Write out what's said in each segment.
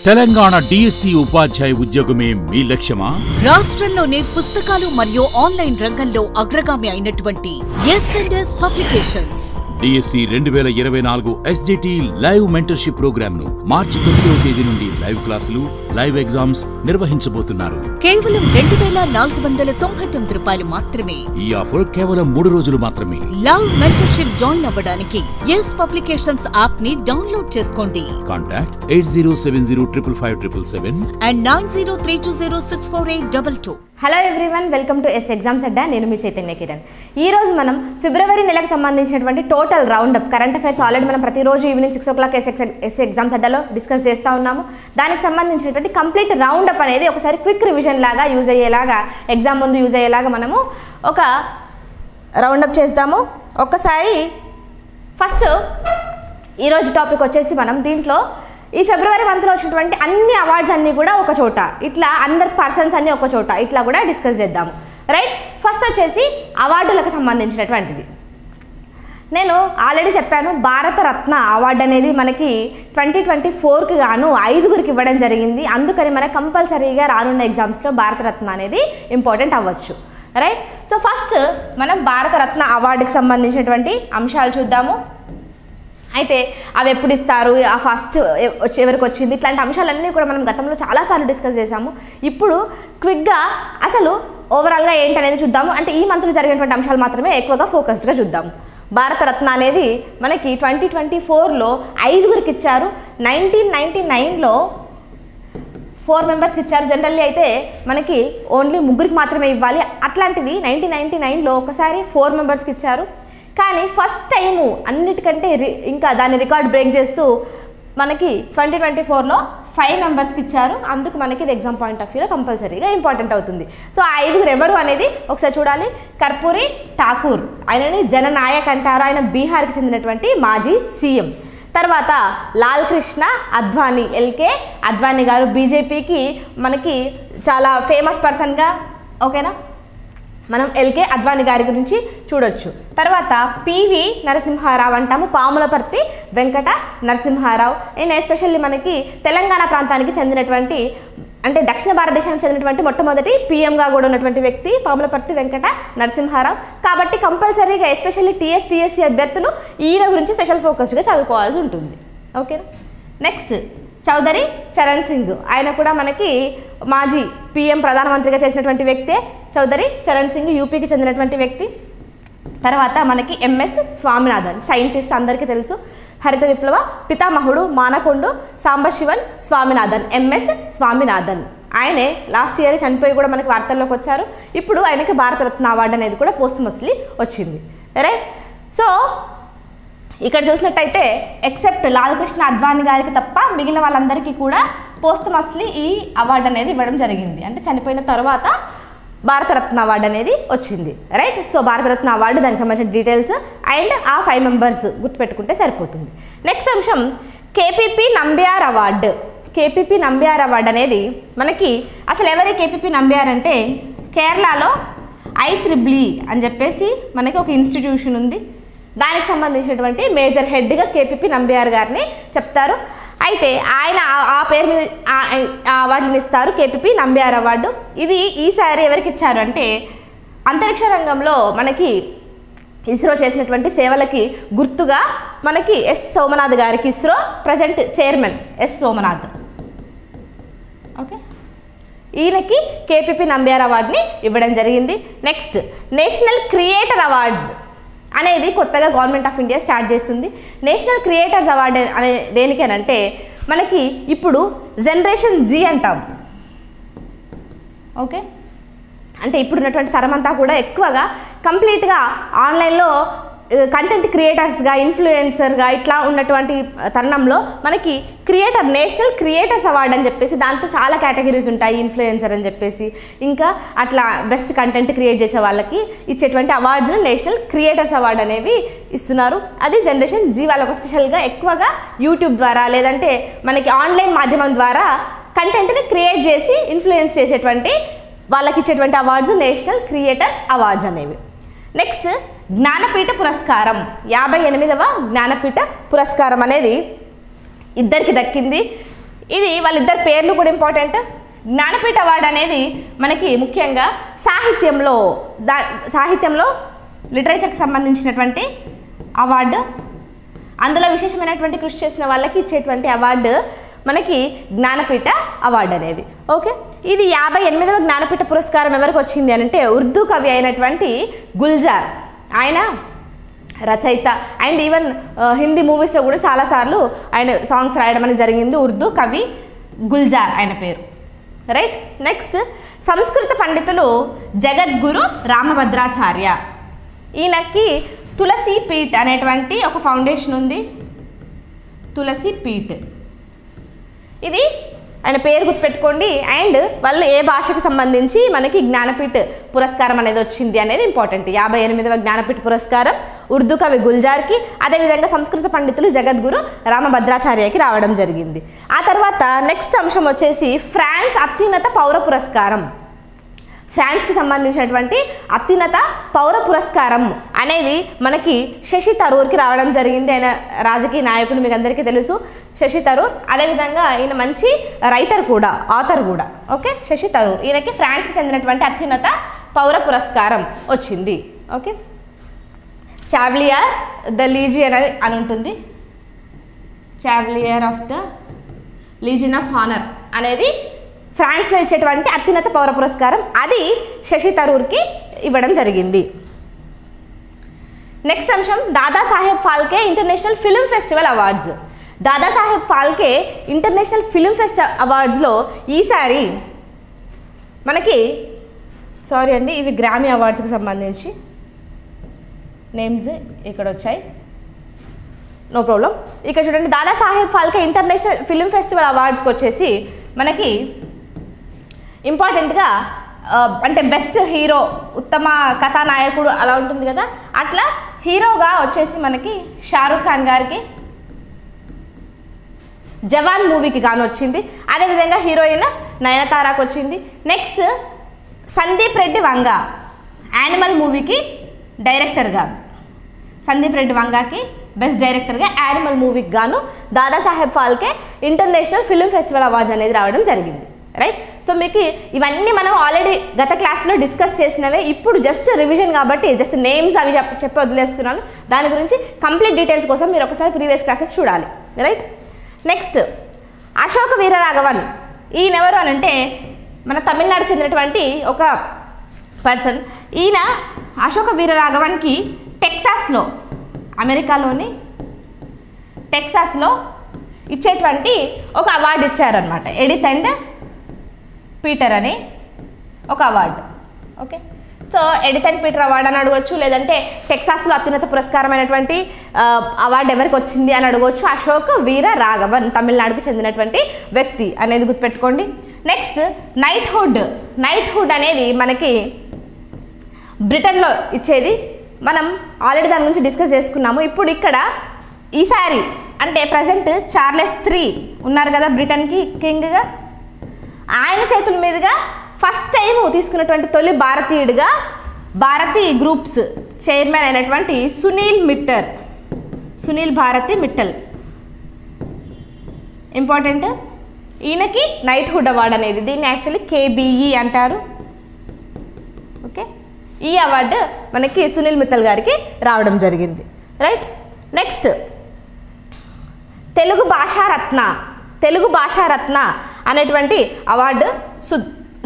Telangana DSC ఉపాధ్యాయ ఉద్యోగమే మీ లక్ష్యమా? రాష్ట్రంలోనే పుస్తకాలు మరియు ఆన్లైన్ రంగంలో అగ్రగామి అయినటువంటి ఎస్&ఎస్ publications DSC 2024 SGT live mentorship program ను మార్చి 9వ తేదీ నుండి లైవ్ క్లాసులు, లైవ్ ఎగ్జామ్స్ నిర్వహించబోతున్నారు. కేవలం 2499 రూపాయలు మాత్రమే. ఈ ఆఫర్ కేవలం 3 రోజులు మాత్రమే. లైవ్ మెంటర్షిప్ జాయిన్ అవ్వడానికి ఎస్ పబ్లికేషన్స్ యాప్ ని డౌన్లోడ్ చేసుకోండి. Contact 8070555577 and 9032064822. Hello everyone, welcome to S exams Adda. నేను మీ చైతన్య కిరణ్. ఈ రోజు మనం ఫిబ్రవరి నెలకు సంబంధించినటువంటి total roundup current affairs already మనం ప్రతిరోజు ఈవినింగ్ 6 o'clock ఎస్ ఎగ్జామ్స్ అడ్డాలో డిస్కస్ చేస్తూ ఉన్నాము. దానికి సంబంధించినటువంటి కంప్లీట్ రౌండప్ అనేది ఒకసారి క్విక్ రివిజన్ లాగా యూజ్ అయ్యేలాగా, ఎగ్జామ్ ముందు యూజ్ అయ్యేలాగా మనము ఒక రౌండప్ చేద్దాము. ఒక్కసారి ఫస్ట్ ఈరోజు టాపిక్ వచ్చేసి మనం దీంట్లో ఈ ఫిబ్రవరి మంత్లో వచ్చినటువంటి అన్ని అవార్డ్స్ అన్నీ కూడా ఒక చోట, ఇట్లా అందరు పర్సన్స్ అన్నీ ఒక చోట, ఇట్లా కూడా డిస్కస్ చేద్దాము. రైట్, ఫస్ట్ వచ్చేసి అవార్డులకు సంబంధించినటువంటిది. నేను ఆల్రెడీ చెప్పాను, భారతరత్న అవార్డు అనేది మనకి 2024కి గాను 5గురికి ఇవ్వడం జరిగింది. అందుకని మనకు కంపల్సరీగా రానున్న ఎగ్జామ్స్లో భారతరత్న అనేది ఇంపార్టెంట్ అవ్వచ్చు. రైట్, సో ఫస్ట్ మనం భారతరత్న అవార్డుకి సంబంధించినటువంటి అంశాలు చూద్దాము. అయితే అవి ఎప్పుడు ఇస్తారు, ఆ ఫస్ట్ ఎవరికి వచ్చింది, ఇట్లాంటి అంశాలన్నీ కూడా మనం గతంలో చాలాసార్లు డిస్కస్ చేసాము. ఇప్పుడు క్విక్గా అసలు ఓవరాల్గా ఏంటనేది చూద్దాము. అంటే ఈ మంత్లో జరిగినటువంటి అంశాలు మాత్రమే ఎక్కువగా ఫోకస్డ్గా చూద్దాము. భారతరత్న అనేది మనకి 2024లో 5గురికి ఇచ్చారు. 1999లో 4 మెంబర్స్కి ఇచ్చారు. జనరల్లీ అయితే మనకి ఓన్లీ 3గురికి మాత్రమే ఇవ్వాలి. అట్లాంటిది 1999లో ఒకసారి 4 మెంబర్స్కి ఇచ్చారు. కానీ ఫస్ట్ టైము అన్నిటికంటే ఇంకా దాన్ని రికార్డ్ బ్రేక్ చేస్తూ మనకి 2024లో 5 మెంబర్స్కి ఇచ్చారు. అందుకు మనకి ఇది ఎగ్జామ్ పాయింట్ ఆఫ్ వ్యూలో కంపల్సరీగా ఇంపార్టెంట్ అవుతుంది. సో ఆ 5గురు ఎవరు అనేది ఒకసారి చూడాలి. కర్పూరి ఠాకూర్, ఆయనని జననాయక్ అంటారు. ఆయన బీహార్కి చెందినటువంటి మాజీ సీఎం. తర్వాత లాల్ కృష్ణ అద్వానీ, ఎల్కే అద్వానీ గారు, బీజేపీకి మనకి చాలా ఫేమస్ పర్సన్గా, ఓకేనా, మనం ఎల్కే అద్వానీ గారి గురించి చూడొచ్చు. తర్వాత పివి నరసింహారావు అంటాము, పాములపర్తి వెంకట నరసింహారావు. ఈయన ఎస్పెషల్లీ మనకి తెలంగాణ ప్రాంతానికి చెందినటువంటి, అంటే దక్షిణ భారతదేశానికి చెందినటువంటి మొట్టమొదటి పీఎంగా కూడా ఉన్నటువంటి వ్యక్తి పాములపర్తి వెంకట నరసింహారావు. కాబట్టి కంపల్సరీగా ఎస్పెషల్లీ టీఎస్పీఎస్సీ అభ్యర్థులు ఈయన గురించి స్పెషల్ ఫోకస్గా చదువుకోవాల్సి ఉంటుంది. ఓకేనా. నెక్స్ట్ చౌదరి చరణ్ సింగ్, ఆయన కూడా మనకి మాజీ పీఎం ప్రధానమంత్రిగా చేసినటువంటి వ్యక్తే. చౌదరి చరణ్ సింగ్ యూపీకి చెందినటువంటి వ్యక్తి. తర్వాత మనకి ఎంఎస్ స్వామినాథన్, సైంటిస్ట్, అందరికీ తెలుసు. హరిత విప్లవ పితామహుడు మానకొండు సాంబశివన్ స్వామినాథన్, ఎంఎస్ స్వామినాథన్. ఆయనే లాస్ట్ ఇయర్ చనిపోయి కూడా మనకి వార్తల్లోకి వచ్చారు. ఇప్పుడు ఆయనకి భారతరత్న అవార్డు అనేది కూడా పోస్ట్మస్లీ వచ్చింది. రైట్, సో ఇక్కడ చూసినట్టయితే ఎక్సెప్ట్ లాల్ కృష్ణ అద్వానీ గారికి తప్ప మిగిలిన వాళ్ళందరికీ కూడా పోస్ట్మస్లీ ఈ అవార్డు అనేది ఇవ్వడం జరిగింది. అంటే చనిపోయిన తర్వాత భారతరత్న అవార్డు అనేది వచ్చింది. రైట్, సో భారతరత్న అవార్డు, దానికి సంబంధించిన డీటెయిల్స్ అండ్ ఆ 5 మెంబర్స్ గుర్తుపెట్టుకుంటే సరిపోతుంది. నెక్స్ట్ అంశం KPP Nambiar award. KPP Nambiar award అనేది మనకి అసలు ఎవరి కేపీపీ నంబియార్ అంటే కేరళలో IEEE అని చెప్పేసి మనకి ఒక ఇన్స్టిట్యూషన్ ఉంది. దానికి సంబంధించినటువంటి మేజర్ హెడ్గా కేపీపీ నంబియార్ గారిని చెప్తారు. అయితే ఆయన ఆ పేరు మీద ఆ అవార్డుని ఇస్తారు, కేపీపీ నంబియార్ అవార్డు. ఇది ఈసారి ఎవరికి ఇచ్చారు అంటే అంతరిక్ష రంగంలో మనకి ఇస్రో చేసినటువంటి సేవలకి గుర్తుగా మనకి ఎస్ సోమనాథ్ గారికి, ISRO present chairman S Somnath, okay, ఈయనకి కేపీపీ నంబియార్ అవార్డుని ఇవ్వడం జరిగింది. నెక్స్ట్ నేషనల్ క్రియేటర్ అవార్డ్స్ అనేది కొత్తగా గవర్నమెంట్ ఆఫ్ ఇండియా స్టార్ట్ చేస్తుంది. నేషనల్ క్రియేటర్స్ అవార్డు అనే దేనికేనంటే మనకి ఇప్పుడు జనరేషన్ జీ అంటాం. ఓకే, అంటే ఇప్పుడున్నటువంటి తరమంతా కూడా ఎక్కువగా కంప్లీట్గా ఆన్లైన్లో కంటెంట్ క్రియేటర్స్గా, ఇన్ఫ్లుయెన్సర్గా ఇట్లా ఉన్నటువంటి తరుణంలో మనకి నేషనల్ క్రియేటర్స్ అవార్డు అని చెప్పేసి దాంట్లో చాలా కేటగిరీస్ ఉంటాయి. ఇన్ఫ్లుయెన్సర్ అని చెప్పేసి ఇంకా అట్లా బెస్ట్ కంటెంట్ క్రియేట్ చేసే వాళ్ళకి ఇచ్చేటువంటి అవార్డ్స్ని నేషనల్ క్రియేటర్స్ అవార్డు అనేవి ఇస్తున్నారు. అది జనరేషన్ జీ వాళ్ళకు స్పెషల్గా ఎక్కువగా యూట్యూబ్ ద్వారా లేదంటే మనకి ఆన్లైన్ మాధ్యమం ద్వారా కంటెంట్ని క్రియేట్ చేసి ఇన్ఫ్లుయెన్స్ చేసేటువంటి వాళ్ళకి ఇచ్చేటువంటి అవార్డ్స్ నేషనల్ క్రియేటర్స్ అవార్డ్స్ అనేవి. నెక్స్ట్ జ్ఞానపీఠ పురస్కారం, 58వ జ్ఞానపీఠ పురస్కారం అనేది ఇద్దరికి దక్కింది. ఇది వాళ్ళిద్దరి పేర్లు కూడా ఇంపార్టెంట్. జ్ఞానపీఠ అవార్డు అనేది మనకి ముఖ్యంగా సాహిత్యంలో లిటరేచర్కి సంబంధించినటువంటి అవార్డు. అందులో విశేషమైనటువంటి కృషి చేసిన వాళ్ళకి ఇచ్చేటువంటి అవార్డు మనకి జ్ఞానపీఠ అవార్డు అనేది. ఓకే, ఇది 58వ జ్ఞానపీఠ పురస్కారం ఎవరికి వచ్చింది అని అంటే ఉర్దూ కవి అయినటువంటి గుల్జార్. ఆయన రచయిత అండ్ ఈవెన్ హిందీ మూవీస్లో కూడా చాలాసార్లు ఆయన సాంగ్స్ రాయడం అనేది జరిగింది. ఉర్దూ కవి గుల్జార్ ఆయన పేరు. రైట్. నెక్స్ట్ సంస్కృత పండితులు జగద్గురు రామభద్రాచార్య. ఈయనకి తులసి పీఠ్ అనేటువంటి ఒక ఫౌండేషన్ ఉంది. తులసి పీఠ్ ఇది ఆయన పేరు గుర్తుపెట్టుకోండి. అండ్ వాళ్ళు ఏ భాషకు సంబంధించి మనకి జ్ఞానపీఠ్ పురస్కారం అనేది వచ్చింది అనేది ఇంపార్టెంట్. 58వ జ్ఞానపీఠ పురస్కారం ఉర్దూ కవి గుల్జార్కి, అదేవిధంగా సంస్కృత పండితులు జగద్గురు రామభద్రాచార్యకి రావడం జరిగింది. ఆ తర్వాత నెక్స్ట్ అంశం వచ్చేసి ఫ్రాన్స్ అత్యున్నత పౌర పురస్కారం. ఫ్రాన్స్కి సంబంధించినటువంటి అత్యున్నత పౌర పురస్కారం అనేది మనకి శశి థరూర్కి రావడం జరిగింది. ఆయన రాజకీయ నాయకుడు, మీకు అందరికీ తెలుసు శశి థరూర్. అదేవిధంగా ఈయన మంచి రైటర్ కూడా, ఆథర్ కూడా. ఓకే, శశి థరూర్. ఈయనకి ఫ్రాన్స్కి చెందినటువంటి అత్యున్నత పౌర పురస్కారం వచ్చింది. ఓకే, చావ్లియర్ ద లీజియన్ అని ఉంటుంది. Chevalier of the legion of honour అనేది ఫ్రాన్స్లో ఇచ్చేటువంటి అత్యున్నత పౌర పురస్కారం. అది శశి థరూర్కి ఇవ్వడం జరిగింది. నెక్స్ట్ అంశం Dadasaheb Phalke international film festival awards. దాదాసాహెబ్ ఫాల్కే ఇంటర్నేషనల్ ఫిల్మ్ ఫెస్టివల్ అవార్డ్స్లో ఈసారి మనకి ఇవి గ్రామీ అవార్డ్స్కి సంబంధించి నేమ్స్ ఇక్కడ వచ్చాయి, నో ప్రాబ్లం. ఇక్కడ చూడండి, Dadasaheb Phalke international film festival అవార్డ్స్కి వచ్చేసి మనకి ఇంపార్టెంట్గా అంటే బెస్ట్ హీరో, ఉత్తమ కథానాయకుడు అలా ఉంటుంది కదా, అట్లా హీరోగా వచ్చేసి మనకి షారూఖ్ ఖాన్ గారికి జవాన్ మూవీకి గాను వచ్చింది. అదేవిధంగా హీరోయిన్ నయనతారాకు వచ్చింది. నెక్స్ట్ సందీప్ రెడ్డి వంగ యానిమల్ మూవీకి డైరెక్టర్గా, సందీప్ రెడ్డి వంగాకి బెస్ట్ డైరెక్టర్గా యానిమల్ మూవీకి గాను Dadasaheb Phalke international film festival awards అనేది రావడం జరిగింది. రైట్. సో మీకు ఇవన్నీ మనం ఆల్రెడీ గత క్లాస్లో డిస్కస్ చేసినవే. ఇప్పుడు జస్ట్ రివిజన్ కాబట్టి జస్ట్ నేమ్స్ అవి చెప్పి వదిలేస్తున్నాను. దాని గురించి కంప్లీట్ డీటెయిల్స్ కోసం మీరు ఒకసారి ప్రీవియస్ క్లాసెస్ చూడాలి. రైట్. నెక్స్ట్ అశోక వీరరాఘవన్. ఈయన ఎవరు అని అంటే మన తమిళనాడు చెందినటువంటి ఒక పర్సన్. ఈయన అశోక వీరరాఘవన్కి టెక్సాస్లో, అమెరికాలోని టెక్సాస్లో ఇచ్చేటువంటి ఒక అవార్డు ఇచ్చారనమాట. ఎడిత్ అండ్ పీటర్ అని ఒక award. Okay, so Edith and Peter award అని అడగవచ్చు, లేదంటే టెక్సాస్లో అత్యున్నత పురస్కారమైనటువంటి అవార్డు ఎవరికి వచ్చింది అని అడగవచ్చు. అశోక్ వీర రాఘవన్ తమిళనాడుకు చెందినటువంటి వ్యక్తి అనేది గుర్తుపెట్టుకోండి. Next knighthood. నైట్హుడ్ అనేది మనకి బ్రిటన్లో ఇచ్చేది. మనం ఆల్రెడీ దాని గురించి డిస్కస్ చేసుకున్నాము. ఇప్పుడు ఇక్కడ ఈసారి అంటే ప్రజెంట్ చార్లెస్ III ఉన్నారు కదా బ్రిటన్కి కింగ్గా, ఆయన చేతుల మీదుగా ఫస్ట్ టైం తీసుకున్నటువంటి తొలి భారతీయుడిగా భారతీ గ్రూప్స్ చైర్మన్ అయినటువంటి సునీల్ భారతి మిట్టల్ ఇంపార్టెంట్. ఈయనకి నైట్హుడ్ అవార్డు అనేది, దీన్ని యాక్చువల్లీ KBE అంటారు. ఓకే, ఈ అవార్డు మనకి సునీల్ మిట్టల్ గారికి రావడం జరిగింది. రైట్. నెక్స్ట్ తెలుగు భాషారత్న అనేటువంటి అవార్డు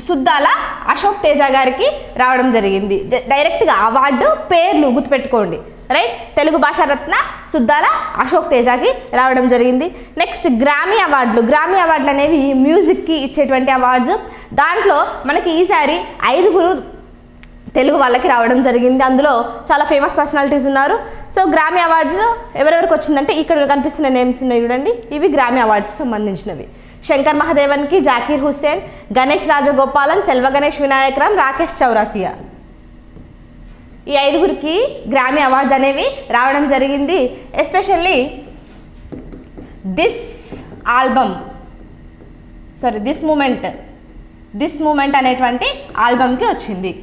సుద్దాల అశోక్ తేజ గారికి రావడం జరిగింది. డైరెక్ట్గా అవార్డు పేర్లు గుర్తుపెట్టుకోండి. రైట్. తెలుగు భాషారత్న సుద్దాల అశోక్ తేజకి రావడం జరిగింది. నెక్స్ట్ గ్రామీ అవార్డులు అనేవి మ్యూజిక్కి ఇచ్చేటువంటి అవార్డ్స్. దాంట్లో మనకి ఈసారి 5 తెలుగు వాళ్ళకి రావడం జరిగింది. అందులో చాలా ఫేమస్ పర్సనాలిటీస్ ఉన్నారు. సో గ్రామీ అవార్డ్స్లో ఎవరెవరికి వచ్చిందంటే ఇక్కడ కనిపిస్తున్న నేమ్స్ ఉన్నాయి చూడండి, ఇవి గ్రామీ అవార్డ్స్కి సంబంధించినవి. శంకర్ మహాదేవన్కి జాకీర్ హుస్సేన్, గణేష్ రాజగోపాలన్, సెల్వ గణేష్ వినాయకరామ్, రాకేష్ చౌరాసియా, ఈ 5 గ్రామీ అవార్డ్స్ అనేవి రావడం జరిగింది. ఎస్పెషల్లీ దిస్ మూమెంట్ అనేటువంటి ఆల్బమ్కి వచ్చింది.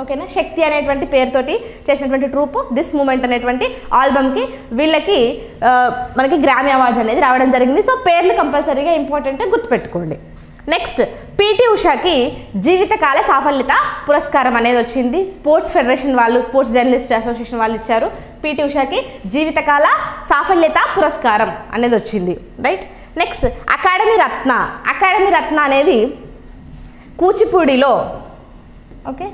ఓకేనా. శక్తి అనేటువంటి పేరుతోటి చేసినటువంటి ట్రూప్ దిస్ మూమెంట్ అనేటువంటి ఆల్బమ్కి వీళ్ళకి మనకి గ్రామీ అవార్డ్స్ అనేది రావడం జరిగింది. సో పేర్లు కంపల్సరీగా ఇంపార్టెంట్, గుర్తుపెట్టుకోండి. నెక్స్ట్ పీటీ ఉషాకి జీవితకాల సాఫల్యత పురస్కారం అనేది వచ్చింది. స్పోర్ట్స్ ఫెడరేషన్ వాళ్ళు, స్పోర్ట్స్ జర్నలిస్ట్ అసోసియేషన్ వాళ్ళు ఇచ్చారు. పీటీ ఉషాకి జీవితకాల సాఫల్యత పురస్కారం అనేది వచ్చింది, రైట్. నెక్స్ట్ అకాడమీ రత్న. అకాడమీ రత్న అనేది కూచిపూడిలో, ఓకే,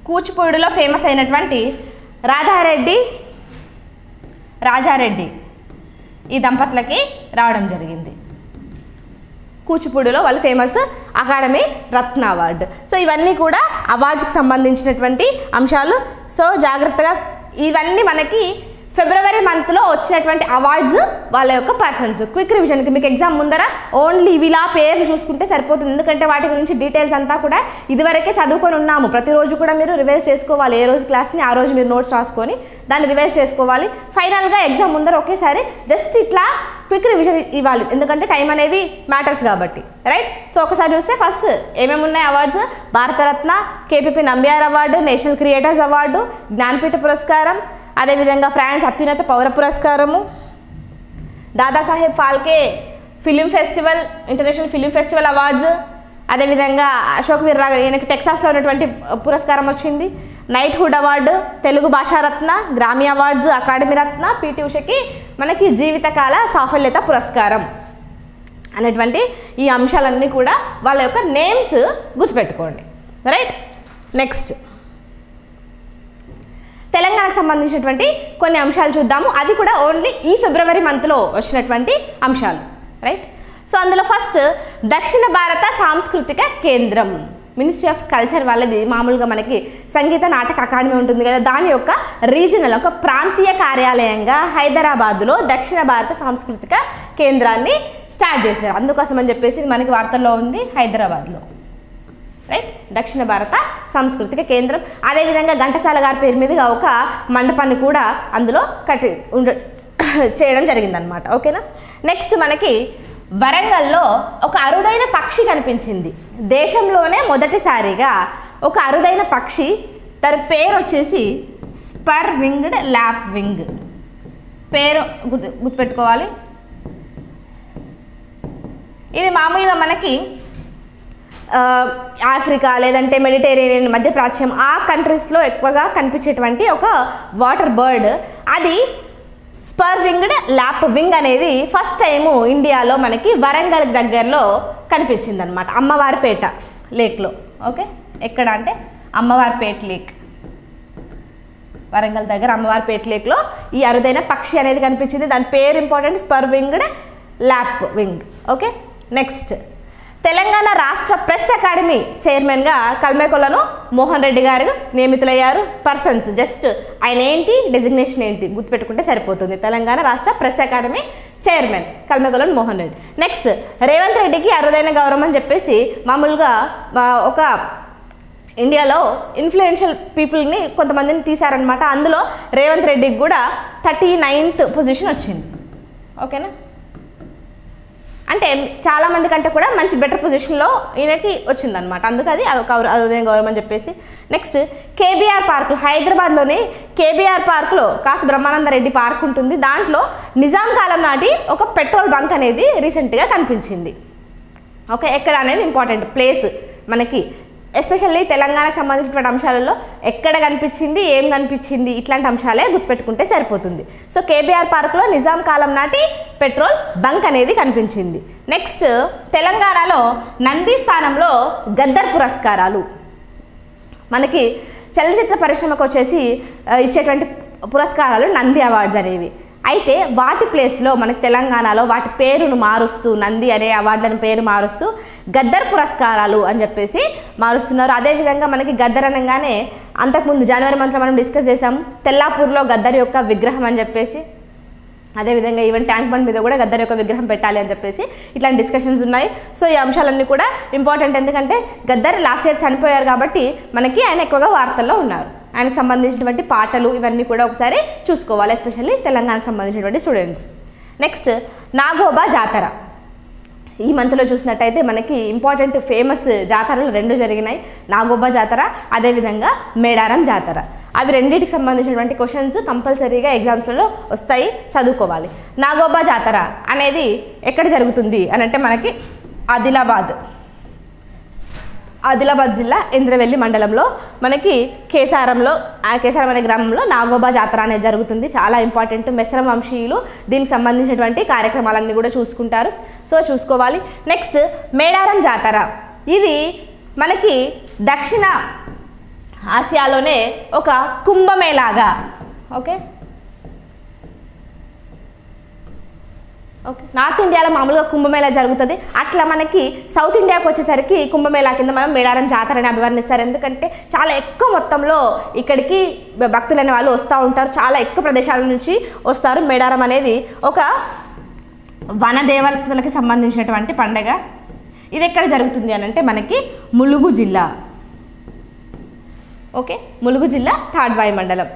కూచిపూడిలో ఫేమస్ అయినటువంటి రాజారెడ్డి ఈ దంపతులకి రావడం జరిగింది. కూచిపూడిలో వాళ్ళు ఫేమస్ అకాడమీ రత్న అవార్డు. సో ఇవన్నీ కూడా అవార్డ్స్కి సంబంధించినటువంటి అంశాలు. సో జాగ్రత్తగా ఇవన్నీ మనకి ఫిబ్రవరి మంత్లో వచ్చినటువంటి అవార్డ్స్, వాళ్ళ యొక్క పర్సన్స్. క్విక్ రివిజన్కి మీకు ఎగ్జామ్ ముందర ఓన్లీ ఇలా పేర్లు చూసుకుంటే సరిపోతుంది, ఎందుకంటే వాటి గురించి డీటెయిల్స్ అంతా కూడా ఇదివరకే చదువుకొని ఉన్నాము. ప్రతిరోజు కూడా మీరు రివైజ్ చేసుకోవాలి. ఏ రోజు క్లాస్ని ఆ రోజు మీరు నోట్స్ రాసుకొని దాన్ని రివైజ్ చేసుకోవాలి. ఫైనల్గా ఎగ్జామ్ ముందర ఒకేసారి జస్ట్ ఇట్లా క్విక్ రివిజన్ ఇవ్వాలి, ఎందుకంటే టైం అనేది మ్యాటర్స్ కాబట్టి, రైట్. సో ఒకసారి చూస్తే ఫస్ట్ ఏమేమి ఉన్నాయి awards: Bharat Ratna, KPP Nambiar award, national creators award, Jnanpith పురస్కారం, అదేవిధంగా ఫ్రాన్స్ అత్యున్నత పౌర పురస్కారము, Dadasaheb Phalke film festival, international film festival awards, అదేవిధంగా అశోక్ వీర్రావు ఈయనకి టెక్సాస్లో ఉన్నటువంటి పురస్కారం వచ్చింది, నైట్హుడ్ అవార్డు, తెలుగు భాషారత్న, గ్రామీ అవార్డ్స్, అకాడమీ రత్న, పీటీ ఉషకి మనకి జీవితకాల సాఫల్యత పురస్కారం అనేటువంటి ఈ అంశాలన్నీ కూడా వాళ్ళ యొక్క నేమ్స్ గుర్తుపెట్టుకోండి, రైట్. నెక్స్ట్ తెలంగాణకు సంబంధించినటువంటి కొన్ని అంశాలు చూద్దాము. అది కూడా ఓన్లీ ఈ ఫిబ్రవరి మంత్లో వచ్చినటువంటి అంశాలు, రైట్. సో అందులో ఫస్ట్ దక్షిణ భారత సాంస్కృతిక కేంద్రం, మినిస్ట్రీ ఆఫ్ కల్చర్ వాళ్ళది. మామూలుగా మనకి సంగీత నాటక అకాడమీ ఉంటుంది కదా, దాని యొక్క రీజనల్ ఒక ప్రాంతీయ కార్యాలయంగా హైదరాబాద్లో దక్షిణ భారత సాంస్కృతిక కేంద్రాన్ని స్టార్ట్ చేశారు. అందుకోసం అని చెప్పేసి మనకి వార్తల్లో ఉంది హైదరాబాద్లో, రైట్. దక్షిణ భారత సాంస్కృతిక కేంద్రం. అదేవిధంగా ఘంటసాల గారి పేరు మీదుగా ఒక మండపాన్ని కూడా అందులో చేయడం జరిగిందనమాట, ఓకేనా. నెక్స్ట్ మనకి వరంగల్లో ఒక అరుదైన పక్షి కనిపించింది. దేశంలోనే మొదటిసారిగా ఒక అరుదైన పక్షి, దాని పేరు వచ్చేసి స్పర్ వింగ్డ్ ల్యాప్ వింగ్. పేరు గుర్తుపెట్టుకోవాలి. ఇది మామూలుగా మనకి ఆఫ్రికా లేదంటే మెడిటేరియన్, మధ్యప్రాచ్యం ఆ కంట్రీస్లో ఎక్కువగా కనిపించేటువంటి ఒక వాటర్ బర్డ్. అది స్పర్ వింగ్డ్ ల్యాప్ వింగ్ అనేది ఫస్ట్ టైము ఇండియాలో మనకి వరంగల్ దగ్గరలో కనిపించింది అనమాట, అమ్మవారిపేట లేక్లో, ఓకే. ఎక్కడ అంటే అమ్మవారిపేట లేక్, వరంగల్ దగ్గర అమ్మవారిపేట లేక్లో ఈ అరుదైన పక్షి అనేది కనిపించింది. దాని పేరు important, spur winged lap wing, okay. Next Telangana రాష్ట్ర ప్రెస్ అకాడమీ చైర్మన్గా కల్మేకొలను మోహన్ రెడ్డి గారు నియమితులయ్యారు. పర్సన్స్ జస్ట్ ఆయన ఏంటి, డెసిగ్నేషన్ ఏంటి గుర్తుపెట్టుకుంటే సరిపోతుంది. తెలంగాణ రాష్ట్ర press academy chairman Kalmekolanu Mohan Reddy. Next Revanth రెడ్డికి అరుదైన గౌరవం అని చెప్పేసి మామూలుగా ఒక ఇండియాలో ఇన్ఫ్లుయెన్షియల్ పీపుల్ని కొంతమందిని తీశారనమాట. అందులో రేవంత్ రెడ్డికి కూడా 39th పొజిషన్ వచ్చింది, ఓకేనా. అంటే చాలామంది కంటే కూడా మంచి బెటర్ పొజిషన్లో ఈయనకి వచ్చిందనమాట, అందుకు అది అదే గౌరవం అని చెప్పేసి. నెక్స్ట్ కేబీఆర్ పార్క్, హైదరాబాద్లోని కేబీఆర్ పార్క్లో కాసు బ్రహ్మానందరెడ్డి పార్క్ ఉంటుంది. దాంట్లో నిజాం కాలం నాటి ఒక పెట్రోల్ బంక్ అనేది రీసెంట్గా కనిపించింది, ఓకే. ఎక్కడ అనేది ఇంపార్టెంట్ ప్లేస్ మనకి, ఎస్పెషల్లీ తెలంగాణకు సంబంధించినటువంటి అంశాలలో ఎక్కడ కనిపించింది, ఏం కనిపించింది, ఇట్లాంటి అంశాలే గుర్తుపెట్టుకుంటే సరిపోతుంది. సో కేబీఆర్ పార్క్లో నిజాం కాలం నాటి పెట్రోల్ బంక్ అనేది కనిపించింది. నెక్స్ట్ తెలంగాణలో నంది స్థానంలో గద్దర్ పురస్కారాలు, మనకి చలనచిత్ర పరిశ్రమకు వచ్చేసి ఇచ్చేటువంటి పురస్కారాలు నంది అవార్డ్స్ అనేవి. అయితే వాటి ప్లేస్లో మనకి తెలంగాణలో వాటి పేరును మారుస్తూ, నంది అనే అవార్డులను పేరు మారుస్తూ గద్దర్ పురస్కారాలు అని చెప్పేసి మారుస్తున్నారు. అదేవిధంగా మనకి గద్దర్ అనగానే అంతకుముందు జనవరి మంత్లో మనం డిస్కస్ చేసాము తెల్లాపూర్లో గద్దర్ యొక్క విగ్రహం అని చెప్పేసి. అదేవిధంగా ఈవెన్ ట్యాంక్ బండ్ మీద కూడా గద్దర్ యొక్క విగ్రహం పెట్టాలి అని చెప్పేసి ఇట్లాంటి డిస్కషన్స్ ఉన్నాయి. సో ఈ అంశాలన్నీ కూడా ఇంపార్టెంట్, ఎందుకంటే గద్దర్ లాస్ట్ ఇయర్ చనిపోయారు కాబట్టి మనకి ఆయన ఎక్కువగా వార్తల్లో ఉన్నారు. ఆయనకు సంబంధించినటువంటి పాటలు ఇవన్నీ కూడా ఒకసారి చూసుకోవాలి, ఎస్పెషల్లీ తెలంగాణకు సంబంధించినటువంటి స్టూడెంట్స్. నెక్స్ట్ నాగోబా జాతర, ఈ మంత్లో చూసినట్టయితే మనకి ఇంపార్టెంట్ ఫేమస్ జాతరలు 2 జరిగినాయి, నాగోబా జాతర అదేవిధంగా మేడారం జాతర. అవి రెండింటికి సంబంధించినటువంటి క్వశ్చన్స్ కంపల్సరీగా ఎగ్జామ్స్లలో వస్తాయి, చదువుకోవాలి. నాగోబా జాతర అనేది ఎక్కడ జరుగుతుంది అని అంటే మనకి ఆదిలాబాద్ జిల్లా ఇంద్రవెల్లి మండలంలో మనకి కేసారం అనే గ్రామంలో నాగోబా జాతర అనేది జరుగుతుంది. చాలా ఇంపార్టెంట్. మెస్రం వంశీయులు దీనికి సంబంధించినటువంటి కార్యక్రమాలన్నీ కూడా చూసుకుంటారు, సో చూసుకోవాలి. నెక్స్ట్ మేడారం జాతర. ఇది మనకి దక్షిణ ఆసియాలోనే ఒక కుంభమేళాగా ఓకే నార్త్ ఇండియాలో మామూలుగా కుంభమేళా జరుగుతుంది. అట్లా మనకి సౌత్ ఇండియాకి వచ్చేసరికి కుంభమేళా కింద మనం మేడారం జాతరని అభివర్ణిస్తారు. ఎందుకంటే చాలా ఎక్కువ మొత్తంలో ఇక్కడికి భక్తులైన వాళ్ళు వస్తూ ఉంటారు, చాలా ఎక్కువ ప్రదేశాల నుంచి వస్తారు. మేడారం అనేది ఒక వనదేవతలకు సంబంధించినటువంటి పండగ. ఇది ఎక్కడ జరుగుతుంది అని అంటే మనకి ములుగు జిల్లా. ఓకే, ములుగు జిల్లా తాడ్వాయి మండలం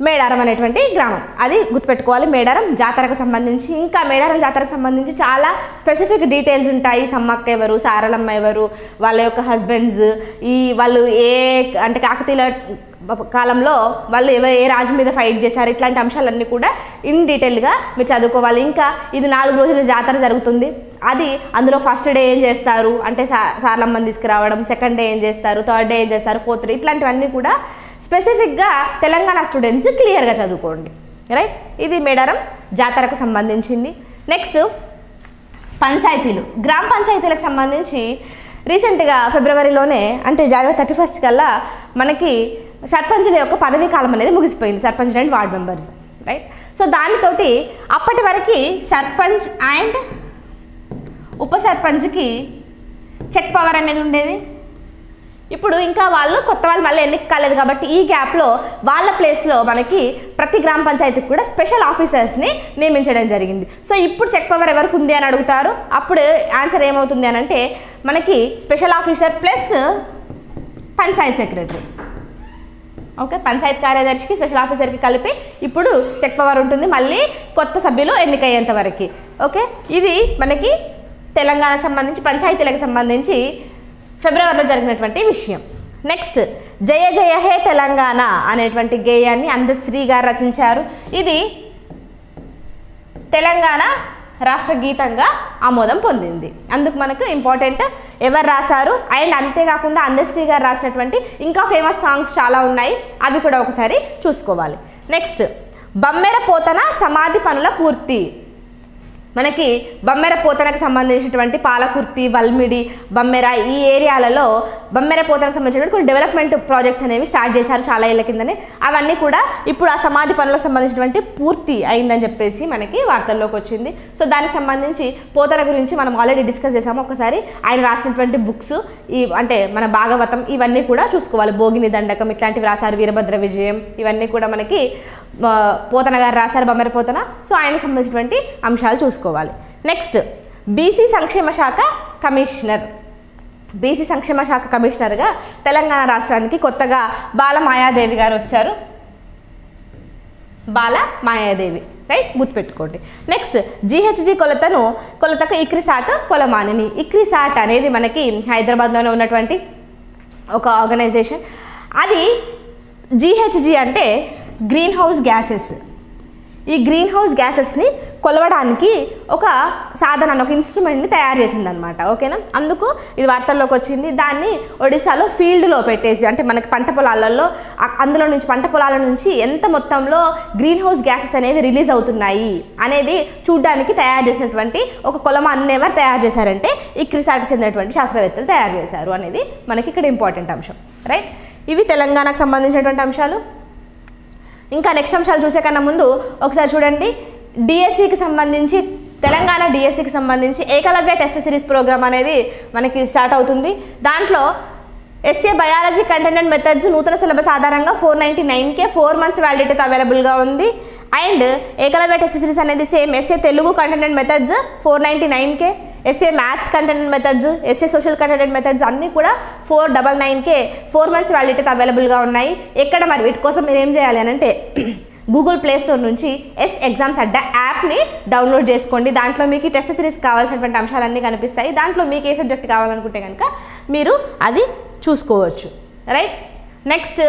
మేడారం అనేటువంటి గ్రామం, అది గుర్తుపెట్టుకోవాలి. మేడారం జాతరకు సంబంధించి ఇంకా మేడారం జాతరకు సంబంధించి చాలా స్పెసిఫిక్ డీటెయిల్స్ ఉంటాయి. సమ్మక్క ఎవరు, సారలమ్మ ఎవరు, వాళ్ళ యొక్క హస్బెండ్స్, వాళ్ళు అంటే కాకతీయుల కాలంలో వాళ్ళు ఏ రాజు మీద ఫైట్ చేశారు, ఇట్లాంటి అంశాలన్నీ కూడా ఇన్ డీటెయిల్గా మీరు చదువుకోవాలి. ఇంకా ఇది 4 రోజుల జాతర జరుగుతుంది. అది అందులో ఫస్ట్ డే ఏం చేస్తారు అంటే సారలమ్మని తీసుకురావడం, సెకండ్ డే ఏం చేస్తారు, థర్డ్ డే ఏం చేస్తారు, ఫోర్త్ డే, ఇట్లాంటివన్నీ కూడా స్పెసిఫిక్గా తెలంగాణ స్టూడెంట్స్ క్లియర్గా చదువుకోండి, రైట్. ఇది మేడారం జాతరకు సంబంధించింది. నెక్స్ట్ పంచాయతీలు, గ్రామ పంచాయతీలకు సంబంధించి రీసెంట్గా ఫిబ్రవరిలోనే అంటే జనవరి 31 కల్లా మనకి సర్పంచుల యొక్క పదవీ కాలం అనేది ముగిసిపోయింది, sarpanch and ward members, right. So దానితోటి అప్పటి వరకు సర్పంచ్ అండ్ ఉప సర్పంచ్కి చెక్ పవర్ అనేది ఉండేది. ఇప్పుడు ఇంకా కొత్త వాళ్ళు మళ్ళీ ఎన్నిక కాలేదు కాబట్టి ఈ గ్యాప్లో వాళ్ళ ప్లేస్లో మనకి ప్రతి గ్రామ పంచాయతీకి కూడా స్పెషల్ ఆఫీసర్స్ని నియమించడం జరిగింది. సో ఇప్పుడు చెక్ పవర్ ఎవరికి ఉంది అని అడుగుతారు. అప్పుడు ఆన్సర్ ఏమవుతుంది అని అంటే మనకి special officer plus panchayat secretary. Okay, panchayat కార్యదర్శికి స్పెషల్ ఆఫీసర్కి కలిపి ఇప్పుడు చెక్ పవర్ ఉంటుంది మళ్ళీ కొత్త సభ్యులు ఎన్నికయ్యేంత వరకు. ఓకే, ఇది మనకి తెలంగాణకు సంబంధించి పంచాయతీలకు సంబంధించి ఫిబ్రవరిలో జరిగినటువంటి విషయం. నెక్స్ట్ జయ జయ హే తెలంగాణ అనేటువంటి గేయాన్ని అందశ్రీ గారు రచించారు. ఇది తెలంగాణ రాష్ట్ర గీతంగా ఆమోదం పొందింది. అందుకు మనకు ఇంపార్టెంట్ ఎవరు రాశారు అండ్ అంతేకాకుండా అందశ్రీ గారు రాసినటువంటి ఇంకా ఫేమస్ సాంగ్స్ చాలా ఉన్నాయి, అవి కూడా ఒకసారి చూసుకోవాలి. నెక్స్ట్ బమ్మెర పోతన సమాధి పనుల పూర్తి. మనకి బమ్మెర పోతనకు సంబంధించినటువంటి పాలకుర్తి, వల్మిడి, బమ్మెర ఈ ఏరియాలలో బమ్మెర పోతనకు సంబంధించినటువంటి కొన్ని డెవలప్మెంట్ ప్రాజెక్ట్స్ అనేవి స్టార్ట్ చేశారు చాలా ఏళ్ళ కిందనే. అవన్నీ కూడా ఇప్పుడు ఆ సమాధి పనులకు సంబంధించినటువంటి పూర్తి అయిందని చెప్పేసి మనకి వార్తల్లోకి వచ్చింది. సో దానికి సంబంధించి పోతన గురించి మనం ఆల్రెడీ డిస్కస్ చేసాము. ఒకసారి ఆయన రాసినటువంటి బుక్స్ అంటే మన భాగవతం ఇవన్నీ కూడా చూసుకోవాలి. భోగిని దండకం ఇట్లాంటివి రాశారు, వీరభద్ర విజయం ఇవన్నీ కూడా మనకి పోతన గారు రాశారు, బమ్మెర పోతన. సో ఆయనకు సంబంధించినటువంటి అంశాలు చూసుకోవాలి. నెక్స్ట్ బీసీ సంక్షేమ శాఖ కమిషనర్. బీసీ సంక్షేమ శాఖ కమిషనర్గా తెలంగాణ రాష్ట్రానికి కొత్తగా బాల మాయాదేవి గారు వచ్చారు. బాల మాయాదేవి, రైట్, గుర్తుపెట్టుకోండి. నెక్స్ట్ జిహెచ్జి కొలతకు ఇక్రిసాట్ కొలమానిని. ఇక్రిసాట్ అనేది మనకి హైదరాబాద్లోనే ఉన్నటువంటి ఒక ఆర్గనైజేషన్. అది జిహెచ్జి అంటే గ్రీన్ హౌస్ గ్యాసెస్. ఈ గ్రీన్ హౌస్ గ్యాసెస్ని కొలవడానికి ఒక సాధనాన్ని ఒక ఇన్స్ట్రుమెంట్ని తయారు చేసిందనమాట. ఓకేనా, అందుకు ఇది వార్తల్లోకి వచ్చింది. దాన్ని ఒడిశాలో ఫీల్డ్లో పెట్టేసి అంటే మనకి పంట పొలాలలో పంట పొలాల నుంచి ఎంత మొత్తంలో గ్రీన్ హౌస్ గ్యాసెస్ అనేవి రిలీజ్ అవుతున్నాయి అనేది చూడడానికి తయారు చేసినటువంటి ఒక కొలమాన్ని ఎవరు తయారు చేశారంటే ఇక్రిసాట్కి చెందినటువంటి శాస్త్రవేత్తలు తయారు చేశారు అనేది మనకి ఇక్కడ ఇంపార్టెంట్ అంశం, రైట్. ఇవి తెలంగాణకు సంబంధించినటువంటి అంశాలు. ఇంకా నెక్స్ట్ అంశాలు చూసే కన్నా ముందు ఒకసారి చూడండి, డిఎస్సికి సంబంధించి తెలంగాణ డిఎస్సికి సంబంధించి ఏకలవ్య టెస్ట్ సిరీస్ ప్రోగ్రామ్ అనేది మనకి స్టార్ట్ అవుతుంది. దాంట్లో SA biology content and methods నూతన సిలబస్ ఆధారంగా 499K 4 months వ్యాలిడిటీతో అవైలబుల్గా ఉంది. అండ్ ఏకలవ్య టెస్ట్ సిరీస్ అనేది same SA Telugu content and methods 499K, SA maths content and methods, SA social content and methods అన్నీ కూడా 499K 4 months వ్యాలిడిటీతో అవైలబుల్గా ఉన్నాయి. ఎక్కడ మరి వీటి కోసం మీరు ఏం చేయాలి అని అంటే గూగుల్ ప్లే స్టోర్ నుంచి ఎస్ ఎగ్జామ్స్ అడ్డా యాప్ని డౌన్లోడ్ చేసుకోండి. దాంట్లో మీకు టెస్ట్ సిరీస్ కావాల్సినటువంటి అంశాలన్నీ కనిపిస్తాయి. దాంట్లో మీకు ఏ సబ్జెక్ట్ కావాలనుకుంటే కనుక మీరు అది చూసుకోవచ్చు. రైట్. నెక్స్ట్